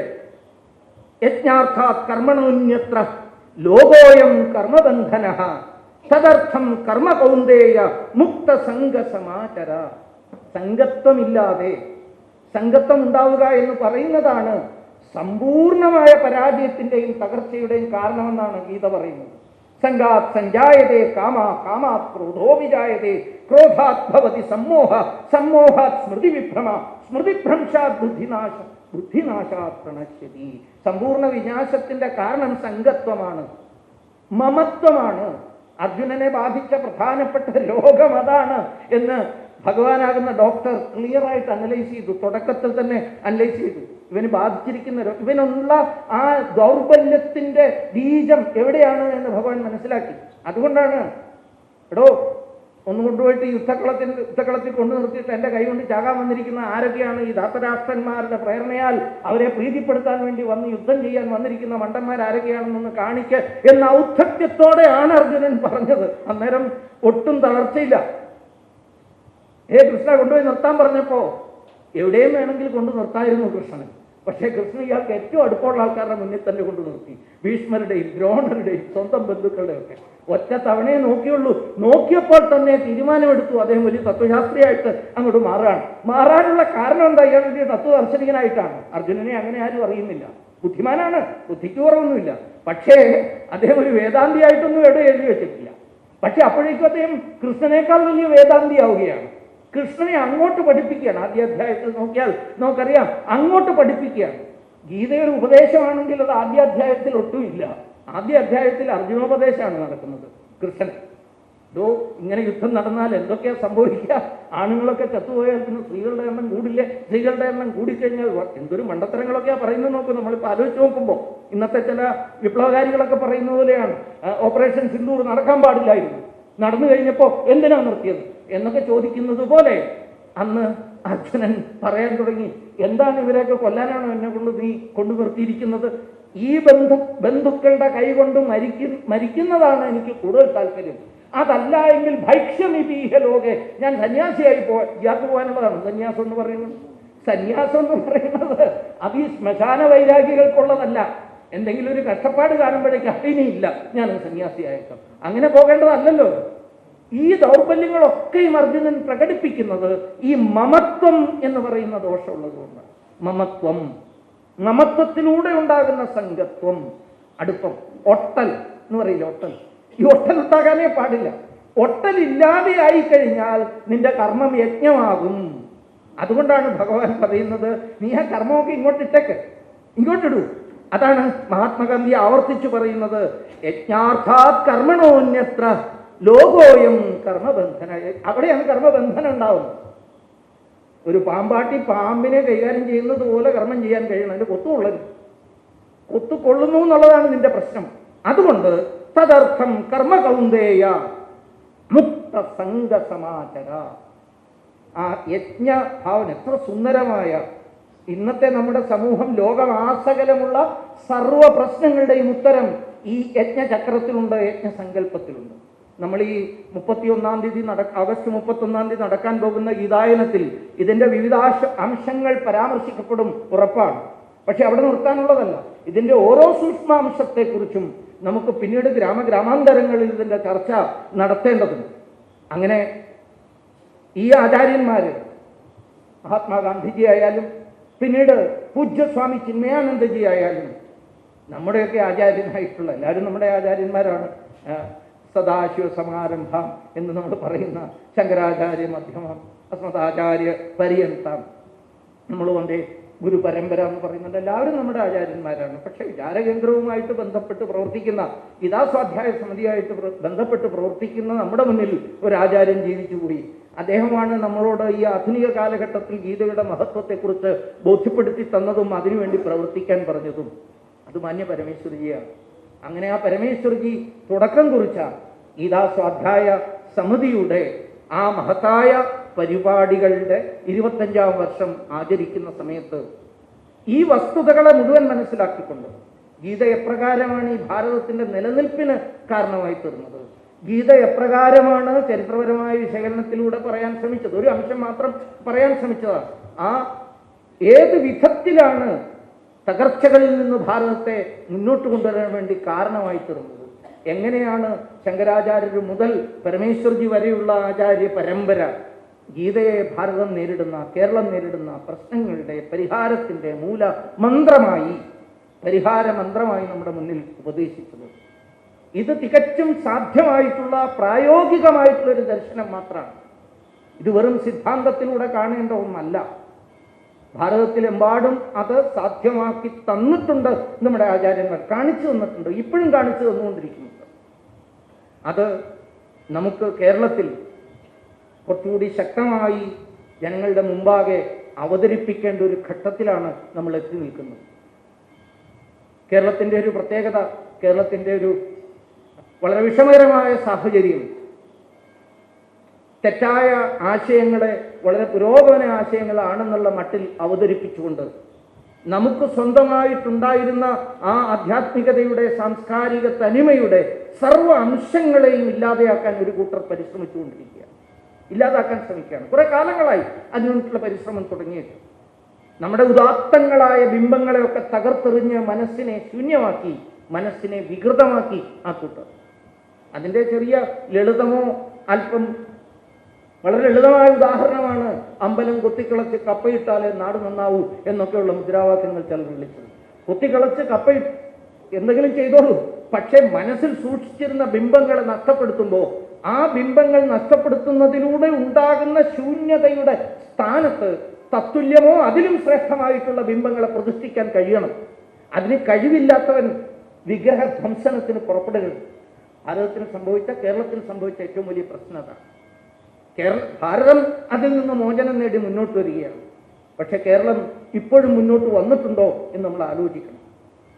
യജ്ഞാർത്ഥാത് കർമ്മണോന്യത്ര ലോകോയം കർമ്മബന്ധനഃ തദർത്ഥം കർമ്മ കൗന്ദേയ മുക്ത സംഘ സമാചര. സംഘത്വമില്ലാതെ സംഘത്വം ഉണ്ടാവുക എന്ന് പറയുന്നതാണ് സമ്പൂർണമായ പരാജയത്തിന്റെയും തകർച്ചയുടെയും കാരണമെന്നാണ് ഗീത പറയുന്നത്. സംഗാത് സഞ്ജായതേ കാമ, കാമാത് ക്രോധോ വിജായതേ, ക്രോധാത് ഭവതി സമ്മോഹ, സമ്മോഹാത് സ്മൃതിവിഭ്രമ, സ്മൃതിഭ്രംശാത് ബുദ്ധിനാശ, ബുദ്ധിനാശാത് പ്രണശ്യതി. സമ്പൂർണ്ണ വിനാശത്തിന്റെ കാരണം സംഗത്വമാണ്, മമത്വമാണ്. അർജുനനെ ബാധിച്ച പ്രധാനപ്പെട്ട രോഗം അതാണ് എന്ന് ഭഗവാനാകുന്ന ഡോക്ടർ ക്ലിയർ ആയിട്ട് അനലൈസ് ചെയ്തു. തുടക്കത്തിൽ തന്നെ അനലൈസ് ചെയ്തു. ഇവന് ബാധിച്ചിരിക്കുന്ന ഇവനുള്ള ആ ദൗർബല്യത്തിന്റെ ബീജം എവിടെയാണ് എന്ന് ഭഗവാൻ മനസ്സിലാക്കി. അതുകൊണ്ടാണ് എടോ ഒന്ന് കൊണ്ടുപോയിട്ട് യുദ്ധക്കളത്തിൽ കൊണ്ടു നിർത്തിയിട്ട് എൻ്റെ കൈ കൊണ്ട് ചാകാൻ വന്നിരിക്കുന്ന ആരൊക്കെയാണ്? ഈ ധാതരാഷ്ട്രന്മാരുടെ പ്രേരണയാൽ അവരെ പ്രീതിപ്പെടുത്താൻ വേണ്ടി വന്ന് യുദ്ധം ചെയ്യാൻ വന്നിരിക്കുന്ന മണ്ടന്മാർ ആരൊക്കെയാണെന്നൊന്ന് കാണിക്ക് എന്ന ഔദ്ധത്യത്തോടെയാണ് അർജുനൻ പറഞ്ഞത്. അന്നേരം ഒട്ടും തളർച്ചയില്ല. കൃഷ്ണ കൊണ്ടുപോയി നിർത്താൻ പറഞ്ഞപ്പോ എവിടെയും വേണമെങ്കിൽ കൊണ്ടു നിർത്തായിരുന്നു കൃഷ്ണന്. പക്ഷേ കൃഷ്ണൻ ഇയാൾക്ക് ഏറ്റവും അടുപ്പമുള്ള ആൾക്കാരുടെ മുന്നിൽ തന്നെ കൊണ്ടു നിർത്തി. ഭീഷ്മരുടെയും ദ്രോണരുടെയും സ്വന്തം ബന്ധുക്കളുടെയും ഒക്കെ ഒറ്റ തവണയെ നോക്കിയുള്ളൂ. നോക്കിയപ്പോൾ തന്നെ തീരുമാനമെടുത്തു അദ്ദേഹം വലിയ തത്വശാസ്ത്രിയായിട്ട് അങ്ങോട്ട് മാറാനുള്ള കാരണം എന്താ? ഇയാൾ വലിയ തത്വദർശനികനായിട്ടാണ്. അർജുനനെ അങ്ങനെ ആരും അറിയുന്നില്ല. ബുദ്ധിമാനാണ്, ബുദ്ധിക്ക് കുറവൊന്നുമില്ല. പക്ഷേ അദ്ദേഹം ഒരു വേദാന്തിയായിട്ടൊന്നും എവിടെ എഴുതി വെച്ചിട്ടില്ല. പക്ഷെ അപ്പോഴേക്കും അദ്ദേഹം കൃഷ്ണനേക്കാൾ വലിയ വേദാന്തിയാവുകയാണ്. കൃഷ്ണനെ അങ്ങോട്ട് പഠിപ്പിക്കുകയാണ്. ആദ്യ അധ്യായത്തിൽ നോക്കിയാൽ നമുക്കറിയാം, അങ്ങോട്ട് പഠിപ്പിക്കുകയാണ്. ഗീതയുടെ ഉപദേശമാണെങ്കിൽ അത് ആദ്യ അധ്യായത്തിൽ ഒട്ടുമില്ല. ആദ്യ അധ്യായത്തിൽ അർജുനോപദേശമാണ് നടക്കുന്നത്. കൃഷ്ണൻ ഇങ്ങനെ യുദ്ധം നടന്നാൽ എന്തൊക്കെയാ സംഭവിക്കുക? ആണുങ്ങളൊക്കെ ചത്തുപോയാൽ പിന്നെ സ്ത്രീകളുടെ എണ്ണം കൂടില്ലേ? സ്ത്രീകളുടെ എണ്ണം കൂടിക്കഴിഞ്ഞാൽ എന്തൊരു മണ്ടത്തരങ്ങളൊക്കെയാ പറയുന്നത് നോക്കും. നമ്മളിപ്പോൾ ആലോചിച്ച് നോക്കുമ്പോൾ ഇന്നത്തെ ചില വിപ്ലവകാരികളൊക്കെ പറയുന്ന പോലെയാണ് ഓപ്പറേഷൻ സിന്ദൂർ നടക്കാൻ പാടില്ലായിരുന്നു, നടന്നു കഴിഞ്ഞപ്പോൾ എന്തിനാ നിർത്തിയത് എന്നൊക്കെ ചോദിക്കുന്നത് പോലെ അന്ന് അർജുനൻ പറയാൻ തുടങ്ങി, എന്താണ് ഇവരെയൊക്കെ കൊല്ലാനാണോ എന്നെ കൊണ്ട് നീ കൊണ്ടു നിർത്തിയിരിക്കുന്നത്? ഈ ബന്ധുക്കളുടെ കൈകൊണ്ട് മരിക്കുന്നതാണ് എനിക്ക് കൂടുതൽ താല്പര്യം. അതല്ല എങ്കിൽ ഭൈക്ഷ്യമിപീഹ ലോകെ, ഞാൻ സന്യാസിയായി ഇയാൾക്ക് പോകാനുള്ളതാണ് സന്യാസം എന്ന് പറയുന്നത്. സന്യാസം എന്ന് പറയുന്നത് അത് ഈ ശ്മശാന വൈരാഗികൾക്കുള്ളതല്ല. എന്തെങ്കിലും ഒരു കഷ്ടപ്പാട് കാണുമ്പോഴേക്ക് ഇനിയില്ല, ഞാൻ സന്യാസിയായേക്കാം, അങ്ങനെ പോകേണ്ടതല്ലല്ലോ. ഈ ദൗർബല്യങ്ങളൊക്കെയും അർജുനൻ പ്രകടിപ്പിക്കുന്നത് ഈ മമത്വം എന്ന് പറയുന്ന ദോഷമുള്ളത് കൊണ്ടാണ്. മമത്വത്തിലൂടെ ഉണ്ടാകുന്ന സംഗത്വം, അടുപ്പം. ഒട്ടൽ എന്ന് പറയില്ല, ഒട്ടൽ. ഈ ഒട്ടൽ ഉണ്ടാകാനേ പാടില്ല. ഒട്ടൽ ഇല്ലാതെ ആയിക്കഴിഞ്ഞാൽ നിന്റെ കർമ്മം യജ്ഞമാകും. അതുകൊണ്ടാണ് ഭഗവാൻ പറയുന്നത്, നീ ആ കർമ്മമൊക്കെ ഇങ്ങോട്ടിട്ടേക്ക്, ഇങ്ങോട്ടിടൂ. അതാണ് മഹാത്മാഗാന്ധി ആവർത്തിച്ചു പറയുന്നത്, യജ്ഞാർത്ഥാത് കർമ്മണോന്യത്ര ലോകോയം കർമ്മബന്ധന. അവിടെയാണ് കർമ്മബന്ധനം ഉണ്ടാവുന്നത്. ഒരു പാമ്പാട്ടി പാമ്പിനെ കൈകാര്യം ചെയ്യുന്നത് പോലെ കർമ്മം ചെയ്യാൻ കഴിയണം. അതിന്റെ കൊത്തുകൊള്ളുന്നു എന്നുള്ളതാണ് നിന്റെ പ്രശ്നം. അതുകൊണ്ട് തദർത്ഥം കർമ്മ കൗന്ദേയ മുക്ത സംഘ സമാചര. ആ യജ്ഞഭാവന എത്ര സുന്ദരമായ, ഇന്നത്തെ നമ്മുടെ സമൂഹം ലോകമാസകലമുള്ള സർവ പ്രശ്നങ്ങളുടെയും ഉത്തരം ഈ യജ്ഞചക്രത്തിലുണ്ട്, യജ്ഞസങ്കല്പത്തിലുണ്ട്. നമ്മൾ ഈ 31-ാം തീയതി ആഗസ്റ്റ് 31-ാം തീയതി നടക്കാൻ പോകുന്ന ഗീതായനത്തിൽ ഇതിന്റെ വിവിധ അംശങ്ങൾ പരാമർശിക്കപ്പെടും, ഉറപ്പാണ്. പക്ഷെ അവിടെ നിർത്താനുള്ളതല്ല. ഇതിന്റെ ഓരോ സൂക്ഷ്മാംശത്തെക്കുറിച്ചും നമുക്ക് പിന്നീട് ഗ്രാമാന്തരങ്ങളിൽ ഇതിന്റെ ചർച്ച നടത്തേണ്ടതുണ്ട്. അങ്ങനെ ഈ ആചാര്യന്മാര്, മഹാത്മാഗാന്ധിജി ആയാലും പിന്നീട് പൂജ്യസ്വാമി ചിന്മയാനന്ദജി ആയാലും നമ്മുടെയൊക്കെ ആചാര്യനായിട്ടുള്ള എല്ലാവരും നമ്മുടെ ആചാര്യന്മാരാണ്. സദാശിവ സമാരംഭം എന്ന് നമ്മൾ പറയുന്ന ശങ്കരാചാര്യ മധ്യമം, അസ്മദാചാര്യ പര്യന്തം, നമ്മൾ വന്നേ ഗുരു പരമ്പര എന്ന് പറയുന്നുണ്ട്. എല്ലാവരും നമ്മുടെ ആചാര്യന്മാരാണ്. പക്ഷെ വിചാരകേന്ദ്രവുമായിട്ട് ബന്ധപ്പെട്ട് പ്രവർത്തിക്കുന്ന, ഗീതാസ്വാധ്യായ സമിതിയായിട്ട് ബന്ധപ്പെട്ട് പ്രവർത്തിക്കുന്ന നമ്മുടെ മുന്നിൽ ഒരു ആചാര്യൻ ജീവിച്ചുകൂടി. അദ്ദേഹമാണ് നമ്മളോട് ഈ ആധുനിക കാലഘട്ടത്തിൽ ഗീതയുടെ മഹത്വത്തെക്കുറിച്ച് ബോധ്യപ്പെടുത്തി തന്നതും അതിനുവേണ്ടി പ്രവർത്തിക്കാൻ പറഞ്ഞതും. അത് മാന്യ പരമേശ്വരജിയാണ്. അങ്ങനെ ആ പരമേശ്വരജി തുടക്കം കുറിച്ച ഗീതാസ്വാധ്യായ സമിതിയുടെ ആ മഹത്തായ പരിപാടികളുടെ 25-ാം വർഷം ആചരിക്കുന്ന സമയത്ത് ഈ വസ്തുതകളെ മുഴുവൻ മനസ്സിലാക്കിക്കൊണ്ട് ഗീത എപ്രകാരമാണ് ഈ ഭാരതത്തിന്റെ നിലനിൽപ്പിന് കാരണമായി തീർന്നത്, ഗീത എപ്രകാരമാണ് ചരിത്രപരമായ വിശകലനത്തിലൂടെ പറയാൻ ശ്രമിച്ചത്, ഒരു അംശം മാത്രം പറയാൻ ശ്രമിച്ചതാണ്, ആ ഏത് വിധത്തിലാണ് തകർച്ചകളിൽ നിന്ന് ഭാരതത്തെ മുന്നോട്ട് കൊണ്ടുവരാൻ വേണ്ടി കാരണമായി തീർന്നത്, എങ്ങനെയാണ് ശങ്കരാചാര്യർ മുതൽ പരമേശ്വർജി വരെയുള്ള ആചാര്യ പരമ്പര ഗീതയെ ഭാരതം നേരിടുന്ന, കേരളം നേരിടുന്ന പ്രശ്നങ്ങളുടെ പരിഹാരത്തിന്റെ മൂല മന്ത്രമായി, പരിഹാര മന്ത്രമായി നമ്മുടെ മുന്നിൽ ഉപദേശിച്ചത്. ഇത് തികച്ചും സാധ്യമായിട്ടുള്ള പ്രായോഗികമായിട്ടുള്ളൊരു ദർശനം മാത്രമാണ്. ഇത് വെറും സിദ്ധാന്തത്തിലൂടെ കാണേണ്ട ഒന്നല്ല. ഭാരതത്തിലെമ്പാടും അത് സാധ്യമാക്കി തന്നിട്ടുണ്ട്. നമ്മുടെ ആചാര്യന്മാർ കാണിച്ചു തന്നിട്ടുണ്ട്, ഇപ്പോഴും കാണിച്ചു തന്നുകൊണ്ടിരിക്കുന്നുണ്ട്. അത് നമുക്ക് കേരളത്തിൽ കുറച്ചുകൂടി ശക്തമായി ജനങ്ങളുടെ മുമ്പാകെ അവതരിപ്പിക്കേണ്ട ഒരു ഘട്ടത്തിലാണ് നമ്മൾ എത്തി നിൽക്കുന്നത്. കേരളത്തിൻ്റെ ഒരു പ്രത്യേകത, കേരളത്തിൻ്റെ ഒരു വളരെ വിഷമകരമായ സാഹചര്യം, തെറ്റായ ആശയങ്ങളെ വളരെ പുരോഗമന ആശയങ്ങളാണെന്നുള്ള മട്ടിൽ അവതരിപ്പിച്ചുകൊണ്ട് നമുക്ക് സ്വന്തമായിട്ടുണ്ടായിരുന്ന ആ ആധ്യാത്മികതയുടെ സാംസ്കാരിക തനിമയുടെ സർവ്വ അംശങ്ങളെയും ഇല്ലാതെയാക്കാൻ ഒരു കൂട്ടർ പരിശ്രമിച്ചുകൊണ്ടിരിക്കുകയാണ്, ഇല്ലാതാക്കാൻ ശ്രമിക്കുകയാണ്. കുറെ കാലങ്ങളായി അതിനുള്ള പരിശ്രമം തുടങ്ങിയിട്ട് നമ്മുടെ ഉദാത്തങ്ങളായ ബിംബങ്ങളെയൊക്കെ തകർത്തെറിഞ്ഞ് മനസ്സിനെ ശൂന്യമാക്കി, മനസ്സിനെ വികൃതമാക്കി ആ കൂട്ടർ. അതിൻ്റെ ചെറിയ ലളിതമോ അല്പം വളരെ ലളിതമായ ഉദാഹരണമാണ് അമ്പലം കുത്തിക്കിളച്ച് കപ്പയിട്ടാലേ നാട് നന്നാവൂ എന്നൊക്കെയുള്ള മുദ്രാവാക്യങ്ങൾ ചിലർ വിളിച്ചത്. കുത്തിക്കിളച്ച് എന്തെങ്കിലും ചെയ്തോളൂ, പക്ഷേ മനസ്സിൽ സൂക്ഷിച്ചിരുന്ന ബിംബങ്ങളെ നഷ്ടപ്പെടുത്തുമ്പോൾ ആ ബിംബങ്ങൾ നഷ്ടപ്പെടുത്തുന്നതിലൂടെ ഉണ്ടാകുന്ന ശൂന്യതയുടെ സ്ഥാനത്ത് തത്തുല്യമോ അതിലും ശ്രേഷ്ഠമായിട്ടുള്ള ബിംബങ്ങളെ പ്രതിഷ്ഠിക്കാൻ കഴിയണം. അതിന് കഴിവില്ലാത്തവൻ വിഗ്രഹധ്വംസനത്തിന് പുറപ്പെടുകയാണ്. ഭാരതത്തിന് സംഭവിച്ച, കേരളത്തിന് സംഭവിച്ച ഏറ്റവും വലിയ പ്രശ്നം അതാണ്. ഭാരതം അതിൽ നിന്ന് മോചനം നേടി മുന്നോട്ട് വരികയാണ്. പക്ഷെ കേരളം ഇപ്പോഴും മുന്നോട്ട് വന്നിട്ടുണ്ടോ എന്ന് നമ്മൾ ആലോചിക്കണം.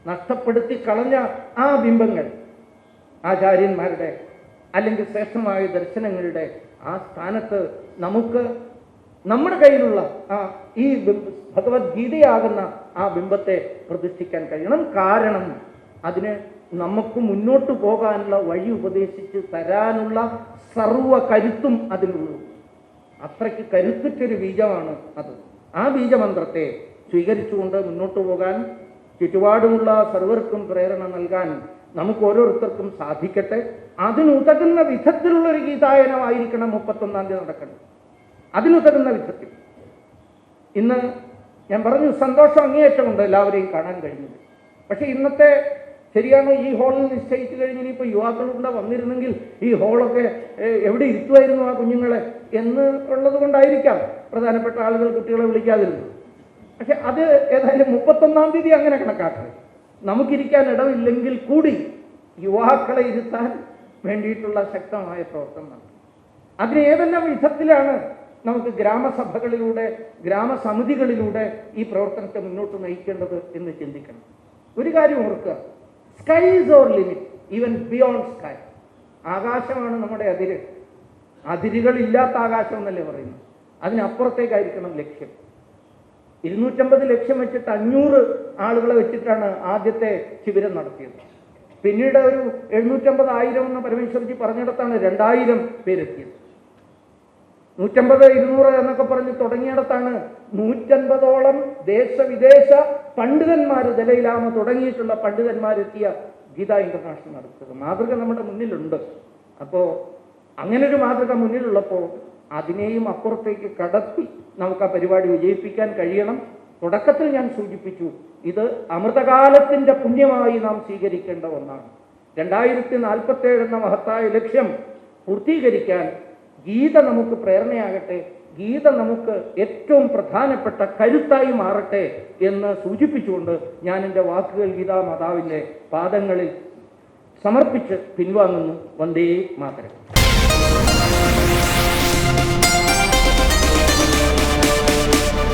നഷ്ടപ്പെടുത്തി കളഞ്ഞ ആ ബിംബങ്ങൾ ആചാര്യന്മാരുടെ അല്ലെങ്കിൽ ശ്രേഷ്ഠമായ ദർശനങ്ങളുടെ ആ സ്ഥാനത്ത് നമുക്ക് നമ്മുടെ കയ്യിലുള്ള ഈ ഭഗവത്ഗീതയാകുന്ന ആ ബിംബത്തെ പ്രതിഷ്ഠിക്കാൻ കഴിയണം. കാരണം അതിന് നമുക്ക് മുന്നോട്ട് പോകാനുള്ള വഴി ഉപദേശിച്ച് തരാനുള്ള സർവ കരുത്തും അതിനുള്ളൂ. അത്രയ്ക്ക് കരുത്തുറ്റൊരു ബീജമാണ് അത്. ആ ബീജമന്ത്രത്തെ സ്വീകരിച്ചുകൊണ്ട് മുന്നോട്ട് പോകാൻ ചുറ്റുപാടുമുള്ള സർവർക്കും പ്രേരണ നൽകാൻ നമുക്ക് ഓരോരുത്തർക്കും സാധിക്കട്ടെ. അതിനുതകുന്ന വിധത്തിലുള്ളൊരു ഗീതായനമായിരിക്കണം 31-ാം തീയതി നടക്കേണ്ടത്. അതിനുതകുന്ന വിധത്തിൽ. ഇന്ന് ഞാൻ പറഞ്ഞു, സന്തോഷം അങ്ങേയറ്റമുണ്ട് എല്ലാവരെയും കാണാൻ കഴിഞ്ഞത്. പക്ഷെ ഇന്നത്തെ ശരിയാണ്, ഈ ഹോളിൽ നിശ്ചയിച്ചു കഴിഞ്ഞാൽ ഇപ്പോൾ യുവാക്കളുടെ വന്നിരുന്നെങ്കിൽ ഈ ഹോളൊക്കെ എവിടെ ഇരുത്തുമായിരുന്നു ആ കുഞ്ഞുങ്ങളെ എന്ന് ഉള്ളത് കൊണ്ടായിരിക്കാം പ്രധാനപ്പെട്ട ആളുകൾ കുട്ടികളെ വിളിക്കാതിരുന്നത്. പക്ഷെ അത് ഏതായാലും 31-ാം തീയതി അങ്ങനെ കണക്കാക്കുക. നമുക്കിരിക്കാൻ ഇടമില്ലെങ്കിൽ കൂടി യുവാക്കളെ ഇരുത്താൻ വേണ്ടിയിട്ടുള്ള ശക്തമായ പ്രവർത്തനം. അതിന് ഏതെല്ലാം വിധത്തിലാണ് നമുക്ക് ഗ്രാമസഭകളിലൂടെ, ഗ്രാമസമിതികളിലൂടെ ഈ പ്രവർത്തനത്തെ മുന്നോട്ട് നയിക്കേണ്ടത് എന്ന് ചിന്തിക്കണം. ഒരു കാര്യം ഓർക്കുക, sky is our limit, even beyond sky. ആകാശമാണ് നമ്മുടെ അതിര്. അതിരുകളില്ലാത്ത ആകാശം എന്നല്ലേ പറയുന്നത്. അതിനപ്പുറത്തേക്കായിരിക്കണം ലക്ഷ്യം. 250 ലക്ഷം വെച്ചിട്ട് 500 ആളുകളെ വെച്ചിട്ടാണ് ആദ്യത്തെ ശിബിരം നടത്തിയത്. പിന്നീട് ഒരു 750,000 എന്ന് പരമേശ്വർജി പറഞ്ഞിടത്താണ് 2000 പേരെത്തിയത്. 150, 200 എന്നൊക്കെ പറഞ്ഞ് തുടങ്ങിയിടത്താണ് 150ഓളം ദേശവിദേശ പണ്ഡിതന്മാർ, ദലൈലാമ തുടങ്ങിയിട്ടുള്ള പണ്ഡിതന്മാരെത്തിയ ഗീത ഇന്റർനാഷണൽ നടത്തിയത്. മാതൃക നമ്മുടെ മുന്നിലുണ്ട്. അപ്പോൾ അങ്ങനെ ഒരു മാതൃക മുന്നിലുള്ളപ്പോൾ അതിനെയും അപ്പുറത്തേക്ക് കടത്തി നമുക്ക് ആ പരിപാടി വിജയിപ്പിക്കാൻ കഴിയണം. തുടക്കത്തിൽ ഞാൻ സൂചിപ്പിച്ചു, ഇത് അമൃതകാലത്തിൻ്റെ പുണ്യമായി നാം സ്വീകരിക്കേണ്ട ഒന്നാണ്. 2047 എന്ന മഹത്തായ ലക്ഷ്യം പൂർത്തീകരിക്കാൻ ഗീത നമുക്ക് പ്രേരണയാകട്ടെ, ഗീത നമുക്ക് ഏറ്റവും പ്രധാനപ്പെട്ട കരുത്തായി മാറട്ടെ എന്ന് സൂചിപ്പിച്ചുകൊണ്ട് ഞാൻ എൻ്റെ വാക്കുകൾ ഗീതാമാതാവിൻ്റെ പാദങ്ങളിൽ സമർപ്പിച്ച് പിൻവാങ്ങുന്നു. വന്ദേ മാതരം.